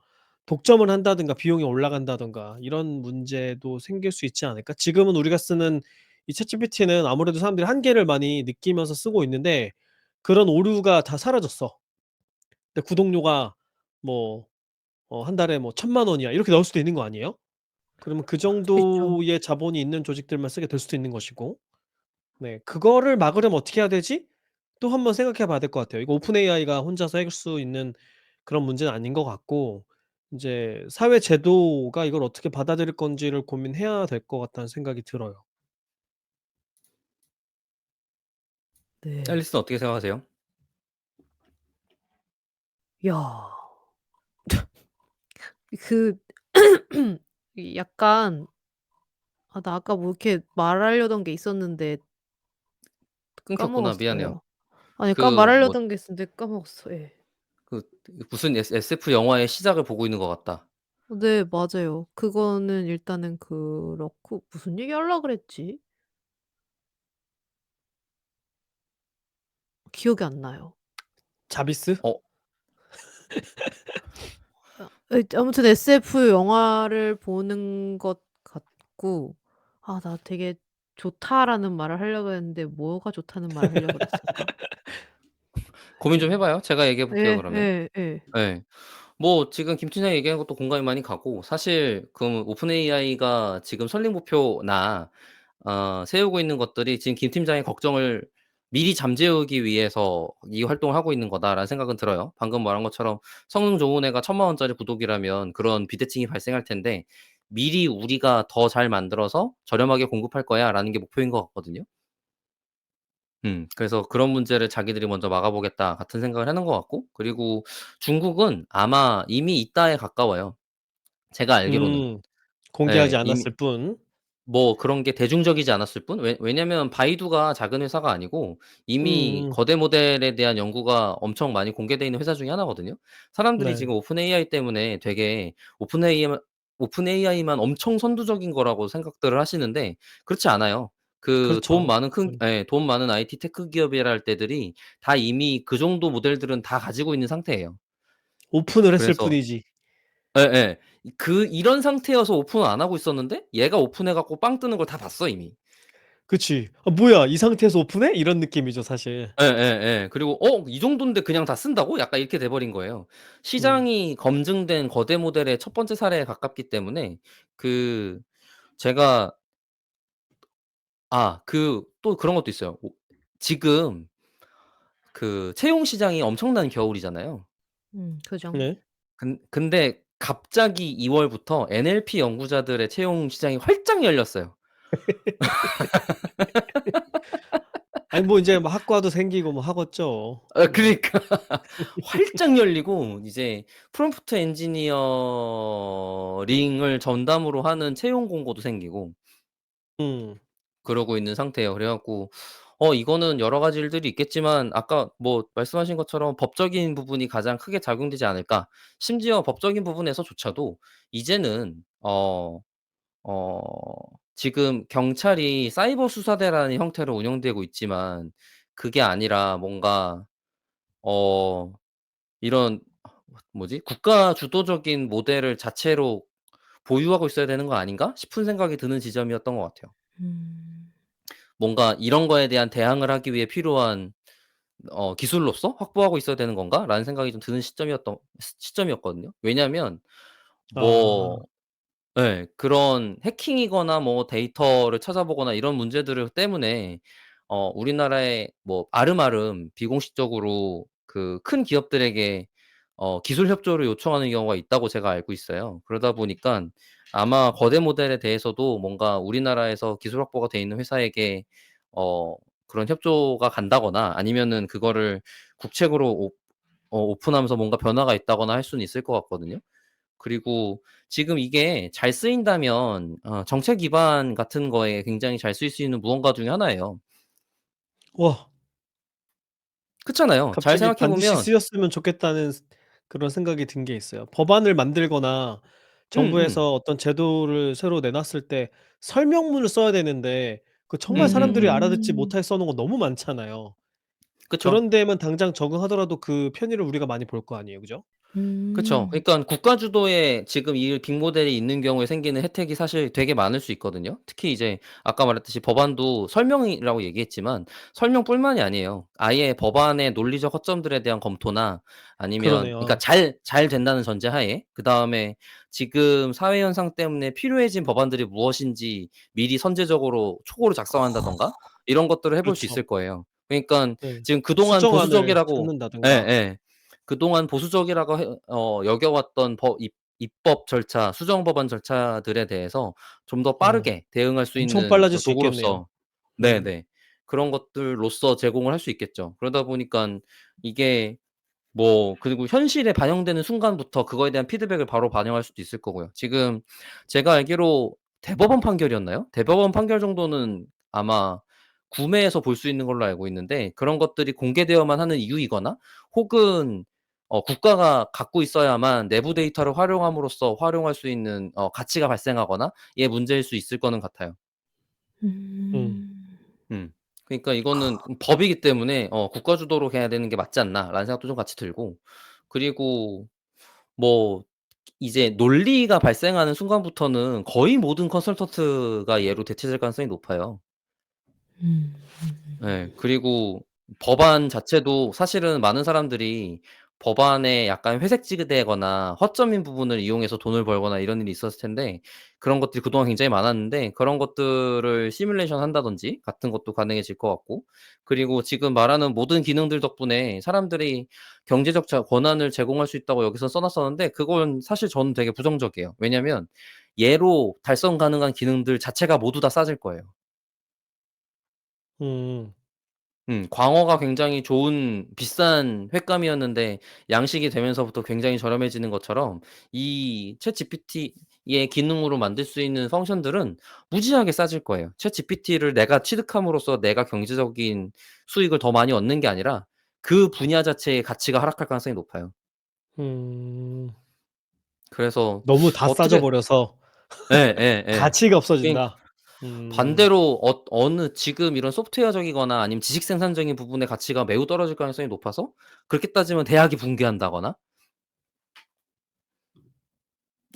독점을 한다든가 비용이 올라간다든가 이런 문제도 생길 수 있지 않을까? 지금은 우리가 쓰는 이 챗GPT는 아무래도 사람들이 한계를 많이 느끼면서 쓰고 있는데 그런 오류가 다 사라졌어. 근데 구독료가 뭐 한 달에 뭐 1,000,000원이야 이렇게 나올 수도 있는 거 아니에요? 그러면 그 그럴 수도 있죠. 정도의 자본이 있는 조직들만 쓰게 될 수도 있는 것이고 네 그거를 막으려면 어떻게 해야 되지? 또 한번 생각해 봐야 될 것 같아요. 이거 오픈 AI가 혼자서 해결 수 있는 그런 문제는 아닌 것 같고 인제 사회 제도가 이걸 어떻게 받아들일 건지를 고민해야 될 것 같다는 생각이 들어요. 네. 앨리스는 어떻게 생각하세요? 야. 그 이 약간 나 아까 뭐 이렇게 말하려던 게 있었는데 끊겼구나. 미안해요. 까먹었어요. 아니 그 뭐 말하려던 게 있었는데 까먹었어. 예. 그 무슨 SF 영화의 시작을 보고 있는 것 같다. 네 맞아요. 그거는 일단은 그렇고 무슨 얘기하려고 그랬지? 기억이 안 나요. 자비스? 어 아무튼 SF 영화를 보는 것 같고 나 되게 좋다라는 말을 하려고 했는데 뭐가 좋다는 말을 하려고 그랬을까? 고민 좀 해 봐요. 제가 얘기해 볼게요 예 그러면. 예 예. 예. 뭐 지금 김 팀장이 얘기한 것도 공감이 많이 가고 사실 오픈 AI가 지금 설립 목표나 세우고 있는 것들이 지금 김 팀장의 걱정을 미리 잠재우기 위해서 이 활동을 하고 있는 거다라는 생각은 들어요. 방금 말한 것처럼 성능 좋은 애가 1,000,000 원짜리 구독이라면 그런 비대칭이 발생할 텐데 미리 우리가 더 잘 만들어서 저렴하게 공급할 거야라는 게 목표인 것 같거든요. 그래서 '그런 문제를 자기들이 먼저 막아 보겠다.' 같은 생각을 하는 것 같고 그리고 중국은 아마 이미 있다에 가까워요. 제가 알기로는. 음. 공개하지 예. 이미 않았을 뿐. 뭐 그런 게 대중적이지 않았을 뿐 왜냐면 바이두가 작은 회사가 아니고 이미 음음. 거대 모델에 대한 연구가 엄청 많이 공개되어 있는 회사 중에 하나거든요. 사람들이 네. 지금 오픈 AI 때문에 되게 오픈 AI만 엄청 선두적인 거라고 생각들을 하시는데 그렇지 않아요. 그 그렇죠. 돈 많은 IT 테크 기업이라 할 때들이 다 이미 그 정도 모델들은 다 가지고 있는 상태예요. 오픈을 했을 그래서 뿐이지. 예예. 이런 상태여서 오픈을 안 하고 있었는데 얘가 오픈해 갖고 빵 뜨는 걸 다 봤어 이미. 그치. '아 뭐야 이 상태에서 오픈해?' 이런 느낌이죠 사실. 예예예. 그리고 '어 이 정돈데 그냥 다 쓴다고?' 약간 이렇게 돼 버린 거예요. 음. 시장이 검증된 거대 모델의 첫 번째 사례에 가깝기 때문에 그 제가 또 그런 것도 있어요. 지금 그 채용 시장이 엄청난 겨울이잖아요. 그죠. 네. 근데 갑자기 2 월부터 NLP 연구자들의 채용 시장이 활짝 열렸어요. 아니 뭐 인제 뭐 학과도 생기고 뭐 하겠죠. 네. 그러니까 활짝 열리고 이제 프롬프트 엔지니어링을 전담으로 하는 채용 공고도 생기고 음. 그러고 있는 상태예요. 그래 갖고 이거는 여러 가지 일들이 있겠지만 아까 뭐 말씀하신 것처럼 '법적인 부분이 가장 크게 작용되지 않을까.' 심지어 법적인 부분에서조차도 이제는 어 지금 경찰이 사이버 수사대라는 형태로 운영되고 있지만 그게 아니라 뭔가 어 이런 뭐지? '국가 주도적인 모델을 자체로 보유하고 있어야 되는 거 아닌가?' 싶은 생각이 드는 지점이었던 것 같아요. 음. 뭔가 '이런 거에 대한 대항을 하기 위해 필요한 기술로서 확보하고 있어야 되는 건가?'라는 생각이 좀 드는 시점이었거든요. 왜냐하면 아. 뭐 그런 해킹이거나 뭐 데이터를 찾아보거나 이런 문제들을 때문에 우리나라의 뭐 아름아름 비공식적으로 그 큰 기업들에게 기술 협조를 요청하는 경우가 있다고 제가 알고 있어요. 그러다 보니깐 아마 거대 모델에 대해서도 뭔가 우리나라에서 기술 확보가 돼 있는 회사에게 어 그런 협조가 간다거나 아니면은 그거를 국책으로 오픈하면서 뭔가 변화가 있다거나 할 수는 있을 것 같거든요. 그리고 지금 이게 잘 쓰인다면 정책 기반 같은 거에 굉장히 잘 쓰일 수 있는 무언가 중에 하나예요. 와 그렇잖아요. 잘 갑자기 생각해 반드시 보면 쓰였으면 좋겠다는 그런 생각이 든 게 있어요. 법안을 만들거나 음음. 정부에서 어떤 제도를 새로 내놨을 때 설명문을 써야 되는데 그 정말 사람들이 음음음. 알아듣지 음. 못하게 써 놓은 거 너무 많잖아요. 그쵸. 그런 데에만 당장 적응하더라도 그 편의를 우리가 많이 볼 거 아니에요. 그죠? 그쵸. 음. 그러니깐 국가 주도의 지금 이 빅모델이 있는 경우에 생기는 혜택이 사실 되게 많을 수 있거든요. 특히 이제 아까 말했듯이 법안도 설명이라고 얘기했지만 설명뿐만이 아니에요. 아예 법안의 논리적 허점들에 대한 검토나 아니면 그러니까 그러네요. 잘 된다는 전제하에 그다음에 지금 사회 현상 때문에 필요해진 법안들이 무엇인지 미리 선제적으로 초고를 작성한다든가 이런 것들을 해볼 수 그렇죠. 있을 거예요. 그러니깐 네. 지금 그동안 수정안을 보수적이라고 찾는다든가. 예예. 그동안 보수적이라고 여겨왔던 입법 절차, 수정 법안 절차들에 대해서 좀 더 어. 빠르게 대응할 수 엄청 있는 빨라질 그 수 있겠네요. 도구로서 음. 네네. 그런 것들로서 제공을 할 수 있겠죠. 그러다 보니깐 이게 뭐 그리고 현실에 반영되는 순간부터 그거에 대한 피드백을 바로 반영할 수도 있을 거고요. 지금 제가 알기로 대법원 판결이었나요? 대법원 판결 정도는 아마 구매해서 볼 수 있는 걸로 알고 있는데 그런 것들이 공개되어야만 하는 이유이거나 혹은 국가가 갖고 있어야만 내부 데이터를 활용함으로써 활용할 수 있는 가치가 발생하거나 예 문제일 수 있을 거는 같아요. 음. 음. 음. 그러니까 이거는 법이기 때문에 '국가 주도로 해야 되는 게 맞지 않나.'라는 생각도 좀 같이 들고 그리고 뭐 이제 논리가 발생하는 순간부터는 거의 모든 컨설턴트가 얘로 대체될 가능성이 높아요. 음. 예. 그리고 법안 자체도 사실은 많은 사람들이 법안에 약간 회색지대거나 허점인 부분을 이용해서 돈을 벌거나 이런 일이 있었을 텐데 그런 것들이 그동안 굉장히 많았는데 그런 것들을 시뮬레이션 한다든지 같은 것도 가능해질 것 같고 그리고 지금 말하는 모든 기능들 덕분에 사람들이 경제적 권한을 제공할 수 있다고 여기서 써 놨었는데 그건 사실 저는 되게 부정적이에요. 왜냐면 얘로 달성 가능한 기능들 자체가 모두 다 싸질 거예요. 음. 광어가 굉장히 좋은 비싼 횟감이었는데 양식이 되면서부터 굉장히 저렴해지는 것처럼 이 챗GPT의 기능으로 만들 수 있는 펑션들은 무지하게 싸질 거예요. 챗GPT를 내가 취득함으로써 내가 경제적인 수익을 더 많이 얻는 게 아니라 그 분야 자체의 가치가 하락할 가능성이 높아요. 음. 그래서 너무 다 싸져 어떻게 버려서 예예예. 가치가 그러니까 없어진다. 음. 반대로 어느 지금 이런 소프트웨어적이거나 아니면 지식 생산적인 부분의 가치가 매우 떨어질 가능성이 높아서 그렇게 따지면 대학이 붕괴한다거나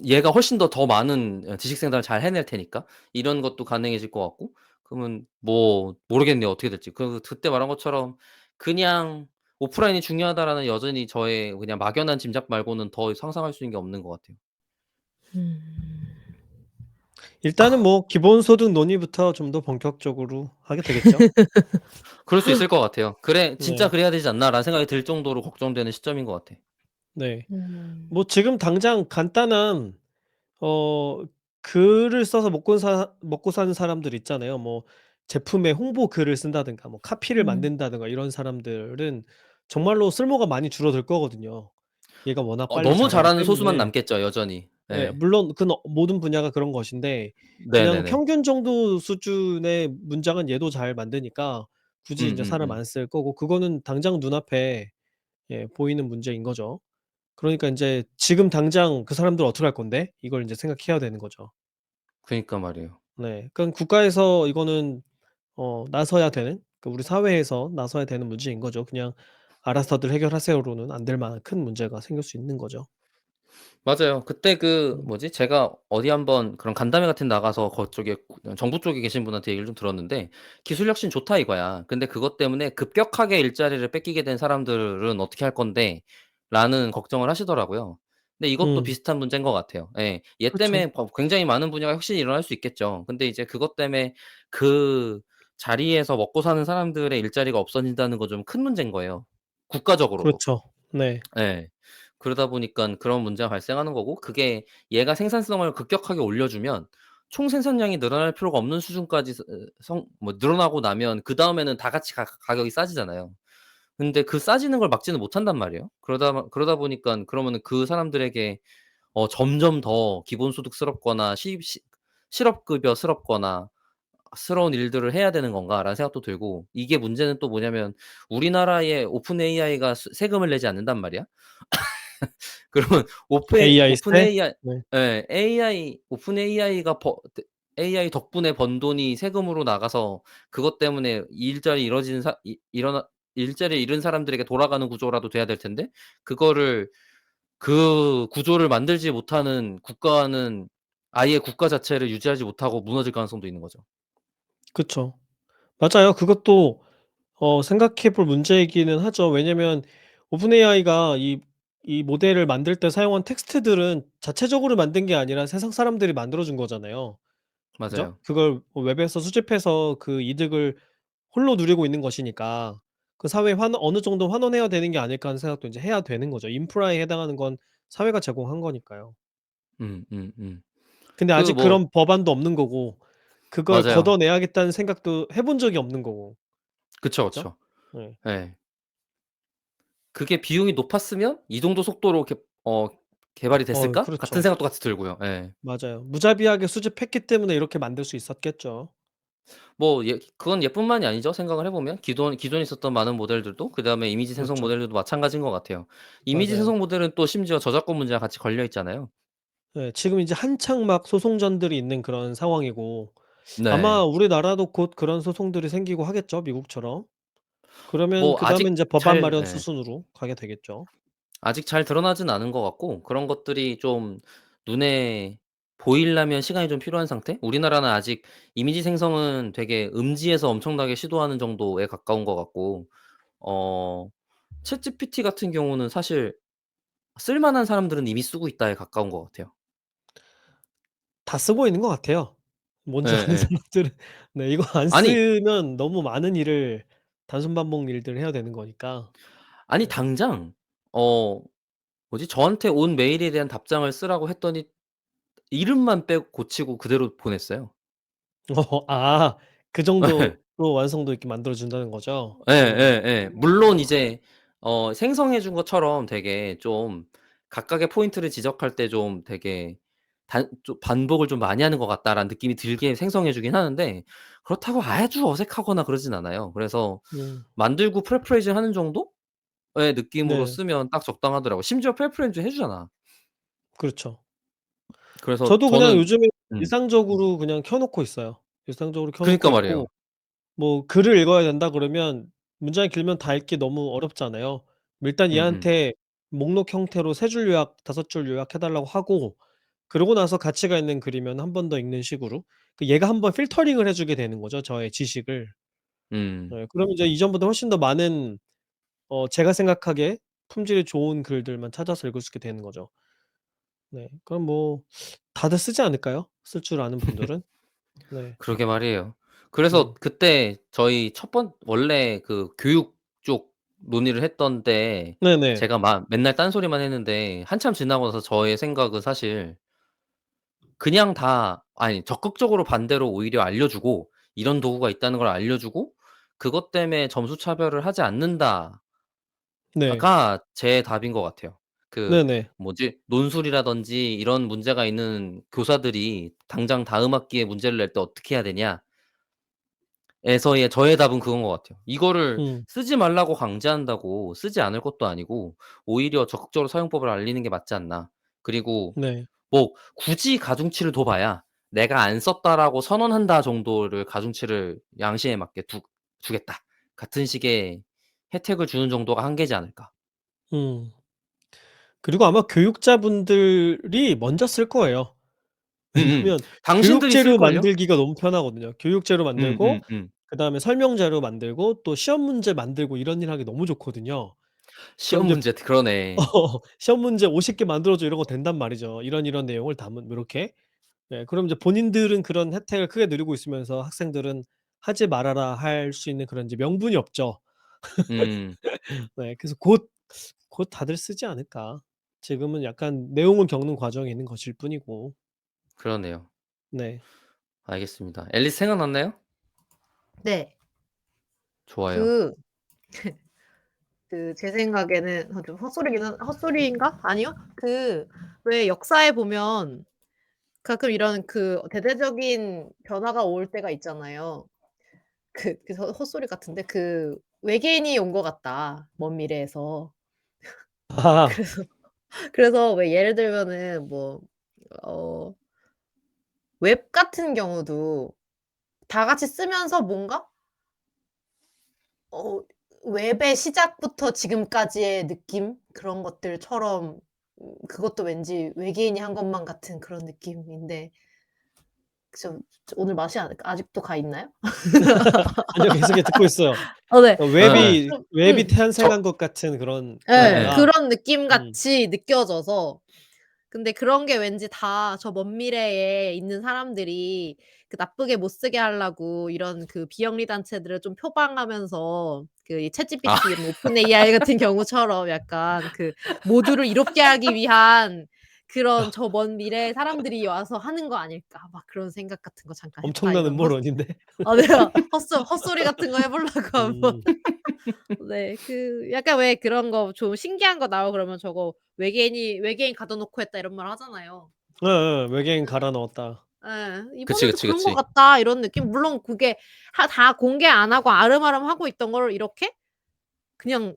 얘가 훨씬 더 많은 지식 생산을 잘 해낼 테니까 이런 것도 가능해질 것 같고 그러면 뭐 모르겠네요, 어떻게 될지. 그때 말한 것처럼 그냥 '오프라인이 중요하다.'라는 여전히 저의 그냥 막연한 짐작 말고는 더 상상할 수 있는 게 없는 것 같아요. 음. 일단은 뭐 기본소득 논의부터 좀 더 본격적으로 하게 되겠죠. 그럴 수 있을 것 같아요. '그래 진짜 네. 그래야 되지 않나.'라는 생각이 들 정도로 걱정되는 시점인 것 같아. 네. 음. 뭐 지금 당장 간단한 어 글을 써서 먹고 사는 사람들 있잖아요. 뭐 제품의 홍보 글을 쓴다든가 뭐 카피를 음. 만든다든가 이런 사람들은 정말로 쓸모가 많이 줄어들 거거든요. 얘가 워낙 빨리 너무 자라기 잘하는 소수만 때문에. 남겠죠, 여전히. 예, 예. 물론 모든 분야가 그런 것인데 그냥 네네네. 평균 정도 수준의 문장은 얘도 잘 만드니까 굳이 인제 사람 음음음. 안 쓸 거고, 그거는 당장 눈앞에 보이는 문제인 거죠. 그러니까 인제 지금 당장 그 사람들 어떡할 건데 이걸 인제 생각해야 되는 거죠. 그니까 말이에요. 네. 그러니까 국가에서 이거는 나서야 되는, 그 우리 사회에서 나서야 되는 문제인 거죠. 그냥 "알아서들 해결하세요."로는 안 될 만한 큰 문제가 생길 수 있는 거죠. 맞아요. 그때 음. 뭐지? 제가 어디 한번 그런 간담회 같은 데 나가서 그쪽에 정부 쪽에 계신 분한테 얘기를 좀 들었는데 "기술 혁신 좋다." 이거야. 근데 그것 때문에 급격하게 일자리를 뺏기게 된 사람들은 어떻게 할 건데?"라는 걱정을 하시더라고요. 근데 이것도 음. 비슷한 문제인 것 같아요. 예. 얘 그렇죠. 때문에 굉장히 많은 분야가 혁신이 일어날 수 있겠죠. 근데 이제 그것 때문에 그 자리에서 먹고 사는 사람들의 일자리가 없어진다는 건 좀 큰 문제인 거예요, 국가적으로도. 그렇죠. 네. 예. 그러다 보니깐 그런 문제가 발생하는 거고, 그게 얘가 생산성을 급격하게 올려주면 총 생산량이 늘어날 필요가 없는 수준까지 늘어나고 나면 그다음에는 다 같이 가격이 싸지잖아요. 근데 그 싸지는 걸 막지는 못한단 말이에요. 그러다 보니깐 그러면은 그 사람들에게 점점 더 기본소득스럽거나 시 시 실업급여스럽거나 스러운 일들을 해야 되는 건가.'라는 생각도 들고, 이게 문제는 또 뭐냐면 우리나라의 오픈 AI가 세금을 내지 않는단 말이야. 그러면 AI 오픈 세? AI 네. 예. 오픈 AI가 AI 덕분에 번 돈이 세금으로 나가서 그것 때문에 일자리 이뤄지는 사 이 일어나 일자리를 잃은 사람들에게 돌아가는 구조라도 돼야 될 텐데, 그거를 그 구조를 만들지 못하는 국가는 아예 국가 자체를 유지하지 못하고 무너질 가능성도 있는 거죠. 그쵸. 맞아요. 그것도 생각해 볼 문제이기는 하죠. 왜냐면 오픈 AI가 이 모델을 만들 때 사용한 텍스트들은 자체적으로 만든 게 아니라 세상 사람들이 만들어 준 거잖아요. 그죠? 맞아요. 그걸 웹에서 수집해서 그 이득을 홀로 누리고 있는 것이니까 그 사회에 어느 정도 환원해야 되는 게 아닐까 하는 생각도 인제 해야 되는 거죠. 인프라에 해당하는 건 사회가 제공한 거니까요. 음음음. 근데 아직 뭐 그런 법안도 없는 거고 그걸 맞아요. 걷어내야겠다는 생각도 해본 적이 없는 거고. 그쵸, 그죠? 그쵸. 네. 예. 그게 비용이 높았으면 '이 정도 속도로 개발이 됐을까?' 같은 그렇죠. 생각도 같이 들고요. 예. 맞아요. 무자비하게 수집했기 때문에 이렇게 만들 수 있었겠죠. 그건 얘뿐만이 아니죠, 생각을 해 보면. 기존에 있었던 많은 모델들도, 그다음에 이미지 생성 그렇죠. 모델들도 마찬가지인 것 같아요. 이미지 맞아요. 생성 모델은 또 심지어 저작권 문제가 같이 걸려 있잖아요. 예. 지금 이제 한창 막 소송전들이 있는 그런 상황이고 아마 네. 우리나라도 곧 그런 소송들이 생기고 하겠죠, 미국처럼. 그러면 뭐 그다음에 아직 인제 법안 잘 마련 예. 수순으로 가게 되겠죠. 아직 잘 드러나진 않은 것 같고, 그런 것들이 좀 눈에 보이려면 시간이 좀 필요한 상태? 우리나라는 아직 이미지 생성은 되게 음지에서 엄청나게 시도하는 정도에 가까운 것 같고, 어 챗GPT 같은 경우는 사실 쓸 만한 사람들은 이미 쓰고 있다에 가까운 것 같아요. 다 쓰고 있는 것 같아요. 뭔지 아는 예예. 사람들은. 네, 이거 안 아니, 쓰면 너무 많은 일을 단순 반복 일들을 해야 되는 거니까. 아니 네. 당장 뭐지? 저한테 온 메일에 대한 답장을 쓰라고 했더니 이름만 빼고 고치고 그대로 보냈어요. 그 정도로 완성도 있게 만들어 준다는 거죠? 예예예. 물론 이제 생성해 준 것처럼 되게 좀 각각의 포인트를 지적할 때 좀 되게 좀 '반복을 좀 많이 하는 것 같다.'라는 느낌이 들게 생성해 주긴 하는데, 그렇다고 아주 어색하거나 그러진 않아요. 그래서 음. 만들고 프레프레이즈 하는 정도의 느낌으로 네. 쓰면 딱 적당하더라고요. 심지어 프레프레이즈 해 주잖아. 그렇죠. 그래서 저도 그냥 저는 요즘에 음 일상적으로 그냥 켜 놓고 있어요. 일상적으로 켜 놓고 그니까 있고 말이에요. 뭐 글을 읽어야 된다 그러면 문장이 길면 다 읽기 너무 어렵잖아요. 일단 음음. 얘한테 목록 형태로 3줄 요약, 5줄 요약해 달라고 하고 그러고 나서 가치가 있는 글이면 한 번 더 읽는 식으로. 그 얘가 한번 필터링을 해 주게 되는 거죠, 저의 지식을. 음. 네. 그러면 이제 이전보다 훨씬 더 많은 제가 생각하기에 품질이 좋은 글들만 찾아서 읽을 수 있게 되는 거죠. 네. 그럼 뭐 다들 쓰지 않을까요? 쓸 줄 아는 분들은? 네. 그러게 말이에요. 그래서 음. 그때 저희 원래 그 교육 쪽 논의를 했던 때 네네. 제가 막 맨날 딴소리만 했는데 한참 지나고 나서 저의 생각은 사실 그냥 다 아니 적극적으로 반대로 오히려 알려주고 이런 도구가 있다는 걸 알려주고 그것 때문에 점수 차별을 하지 않는다가 네. 제 답인 것 같아요. 그 네네. 뭐지 논술이라든지 이런 문제가 있는 교사들이 당장 다음 학기에 문제를 낼 때 어떻게 해야 되냐 에서의 저의 답은 그건 것 같아요. 이거를 음. 쓰지 말라고 강제한다고 쓰지 않을 것도 아니고 오히려 적극적으로 사용법을 알리는 게 맞지 않나. 그리고 네. 뭐 굳이 가중치를 둬 봐야 '내가 안 썼다.'라고 선언한다 정도를 가중치를 양심에 맞게 주겠다. 같은 식의 혜택을 주는 정도가 한계지 않을까. 음. 그리고 아마 교육자분들이 먼저 쓸 거예요. 왜냐면 당신들이 교육재료 쓸걸요? 만들기가 너무 편하거든요. 교육재료 만들고 음음음. 그다음에 설명 자료 만들고 또 시험 문제 만들고 이런 일 하기 너무 좋거든요. 그럼 시험 이제 문제 그러네. 시험 문제 50개 만들어 줘 이런 거 된단 말이죠. 이런 내용을 담은 뭐 이렇게. 네. 그럼 이제 본인들은 그런 혜택을 크게 누리고 있으면서 학생들은 하지 말아라 할 수 있는 그런 이제 명분이 없죠. 음 네. 그래서 곧 다들 쓰지 않을까. 지금은 약간 내용을 겪는 과정에 있는 것일 뿐이고. 그러네요. 네. 알겠습니다. 앨리스 생각났나요? 네. 좋아요. 그 제 생각에는 좀 헛소리인가? 아니요. 왜 역사에 보면 가끔 이런 대대적인 변화가 올 때가 있잖아요. 헛소리 같은데 "외계인이 온 것 같다, 먼 미래에서." 아. 그래서 왜 예를 들면은 뭐 어 웹 같은 경우도 다 같이 쓰면서 뭔가 어 웹의 시작부터 지금까지의 느낌 그런 것들처럼 그것도 왠지 외계인이 한 것만 같은 그런 느낌인데 오늘 맛이 아직도 가 있나요? 아니요. 계속해 듣고 있어요. 네. 어어. 좀 웹이 저 탄생한 것 같은 그런 예. 예예. 변화가 그런 음. 느낌같이 느껴져서 근데 그런 게 왠지 다 저 먼 미래에 있는 사람들이 나쁘게 못 쓰게 하려고 이런 비영리 단체들을 좀 표방하면서 이 아 챗GPT 이런 오픈 AI 같은 경우처럼 약간 모두를 이롭게 하기 위한 그런 '저 먼 미래의 사람들이 와서 하는 거 아닐까.' 막 그런 생각 같은 거 잠깐 했다 엄청난 이런 음모론인데. 네. 헛소리 같은 거 해 보려고 한번 음. 네. 약간 왜 그런 거 좀 신기한 거 나오고 그러면 저거 "외계인 가둬 놓고 했다." 이런 말 하잖아요. 예예. 외계인 갈아 넣었다. 예. 그치, "이번에도 그치, 그런 것 그치. 같다." 이런 느낌? 물론 그게 다 공개 안 하고 아름아름 하고 있던 거를 이렇게 그냥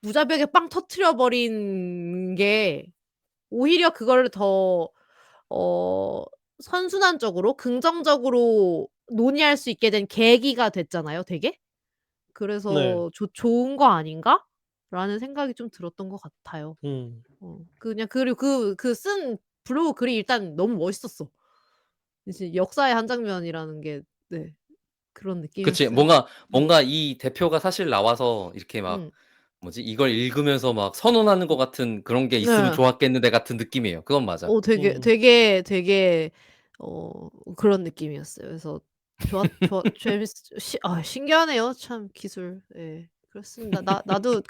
무자비하게 빵 터트려 버린 게 오히려 그거를 더 어 선순환적으로 긍정적으로 논의할 수 있게 된 계기가 됐잖아요 되게. 네. 그래서 '좋은 거 아닌가?'라는 생각이 좀 들었던 것 같아요. 음. 그냥 그리고 쓴 블로그 글이 일단 너무 멋있었어. 이제 역사의 한 장면이라는 게 네 그런 그치. 느낌이었어요. 음. 뭔가 이 대표가 사실 나와서 이렇게 막 음. 뭐지 이걸 읽으면서 막 선언하는 것 같은 그런 게 있으면 네. 좋았겠는데 같은 느낌이에요. 그건 맞아. 음. 되게 그런 느낌이었어요. 그래서 재밌 신기하네요 참 기술. 예. 그렇습니다. 나도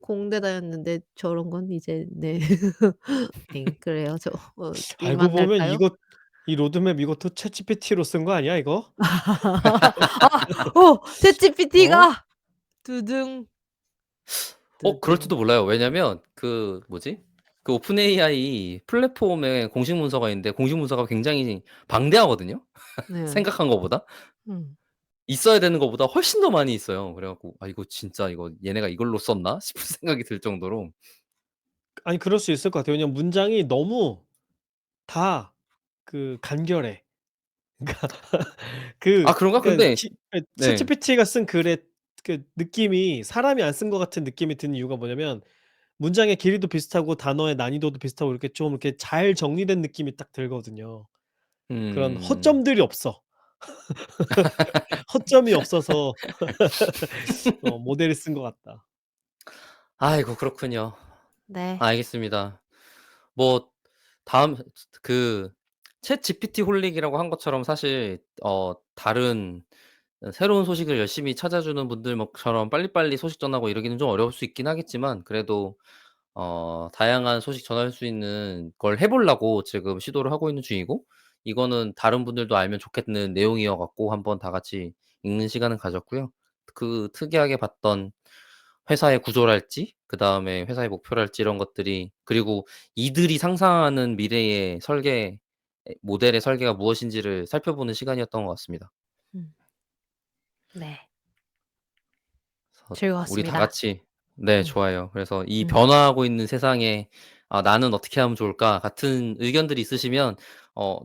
공대 다녔는데 저런 건 이제 네. 네 그래요. 알고 이만 보면 갈까요? 이 로드맵 이것도 챗GPT로 쓴 거 아니야 이거? 어? 챗GPT가 두둥, 그럴지도 두둥. 몰라요. 왜냐면 그 뭐지? 그 오픈 AI 플랫폼에 공식 문서가 있는데 공식 문서가 굉장히 방대하거든요, 네. 생각한 것보다. 음. 있어야 되는 것보다 훨씬 더 많이 있어요. 그래 갖고 '아 이거 진짜 이거 얘네가 이걸로 썼나?' 싶은 생각이 들 정도로 아니 그럴 수 있을 것 같아요. 왜냐면 문장이 너무 다 간결해. 그러니까 아 그런가? 그러니까 근데 네. 챗GPT가 쓴 글의 느낌이 사람이 안 쓴 것 같은 느낌이 드는 이유가 뭐냐면 문장의 길이도 비슷하고 단어의 난이도도 비슷하고 이렇게 좀 이렇게 잘 정리된 느낌이 딱 들거든요. 그런 음. 허점들이 없어. 허점이 없어서 모델을 쓴 것 같다. 아이고 그렇군요. 네. 알겠습니다. 뭐 다음 그 챗GPT 홀릭이라고 한 것처럼 사실 다른 새로운 소식을 열심히 찾아주는 분들 처럼 빨리빨리 소식 전하고 이러기는 좀 어려울 수 있긴 하겠지만 그래도 다양한 소식 전할 수 있는 걸 해 보려고 지금 시도를 하고 있는 중이고 이거는 다른 분들도 알면 좋겠는 내용이어 갖고 한번 다 같이 읽는 시간을 가졌고요. 그 특이하게 봤던 회사의 구조랄지 그다음에 회사의 목표랄지 이런 것들이 그리고 이들이 상상하는 미래의 설계 모델의 설계가 무엇인지를 살펴보는 시간이었던 것 같습니다. 음. 네. 그래서 우리 다 즐거웠습니다. 같이 네 음. 좋아요. 그래서 이 음. 변화하고 있는 세상에 '아 나는 어떻게 하면 좋을까?' 같은 의견들이 있으시면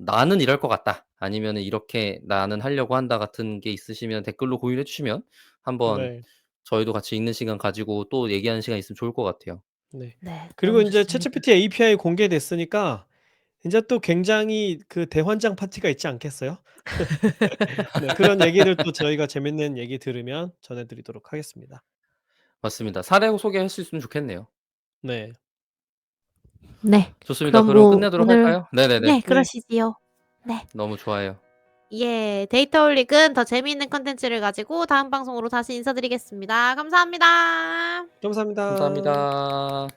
"나는 이럴 것 같다." 아니면은 "이렇게 나는 하려고 한다." 같은 게 있으시면 댓글로 공유해 주시면 한번 네. 저희도 같이 읽는 시간 가지고 또 얘기하는 시간 있으면 좋을 것 같아요. 네. 네. 그리고 너무 인제 좋습니다. 챗GPT API 공개됐으니까 인제 또 굉장히 그 대환장 파티가 있지 않겠어요? 네. 그런 얘기를 또 저희가 재밌는 얘기 들으면 전해 드리도록 하겠습니다. 맞습니다. 사례 소개할 수 있으면 좋겠네요. 네. 네. 좋습니다. 그럼 그럼 뭐 끝내도록 오늘 할까요? 네네네. 네 네. 그러시지요. 네. 너무 좋아요. 예. 데이터 올릭은 더 재미있는 콘텐츠를 가지고 다음 방송으로 다시 인사드리겠습니다. 감사합니다. 감사합니다. 감사합니다.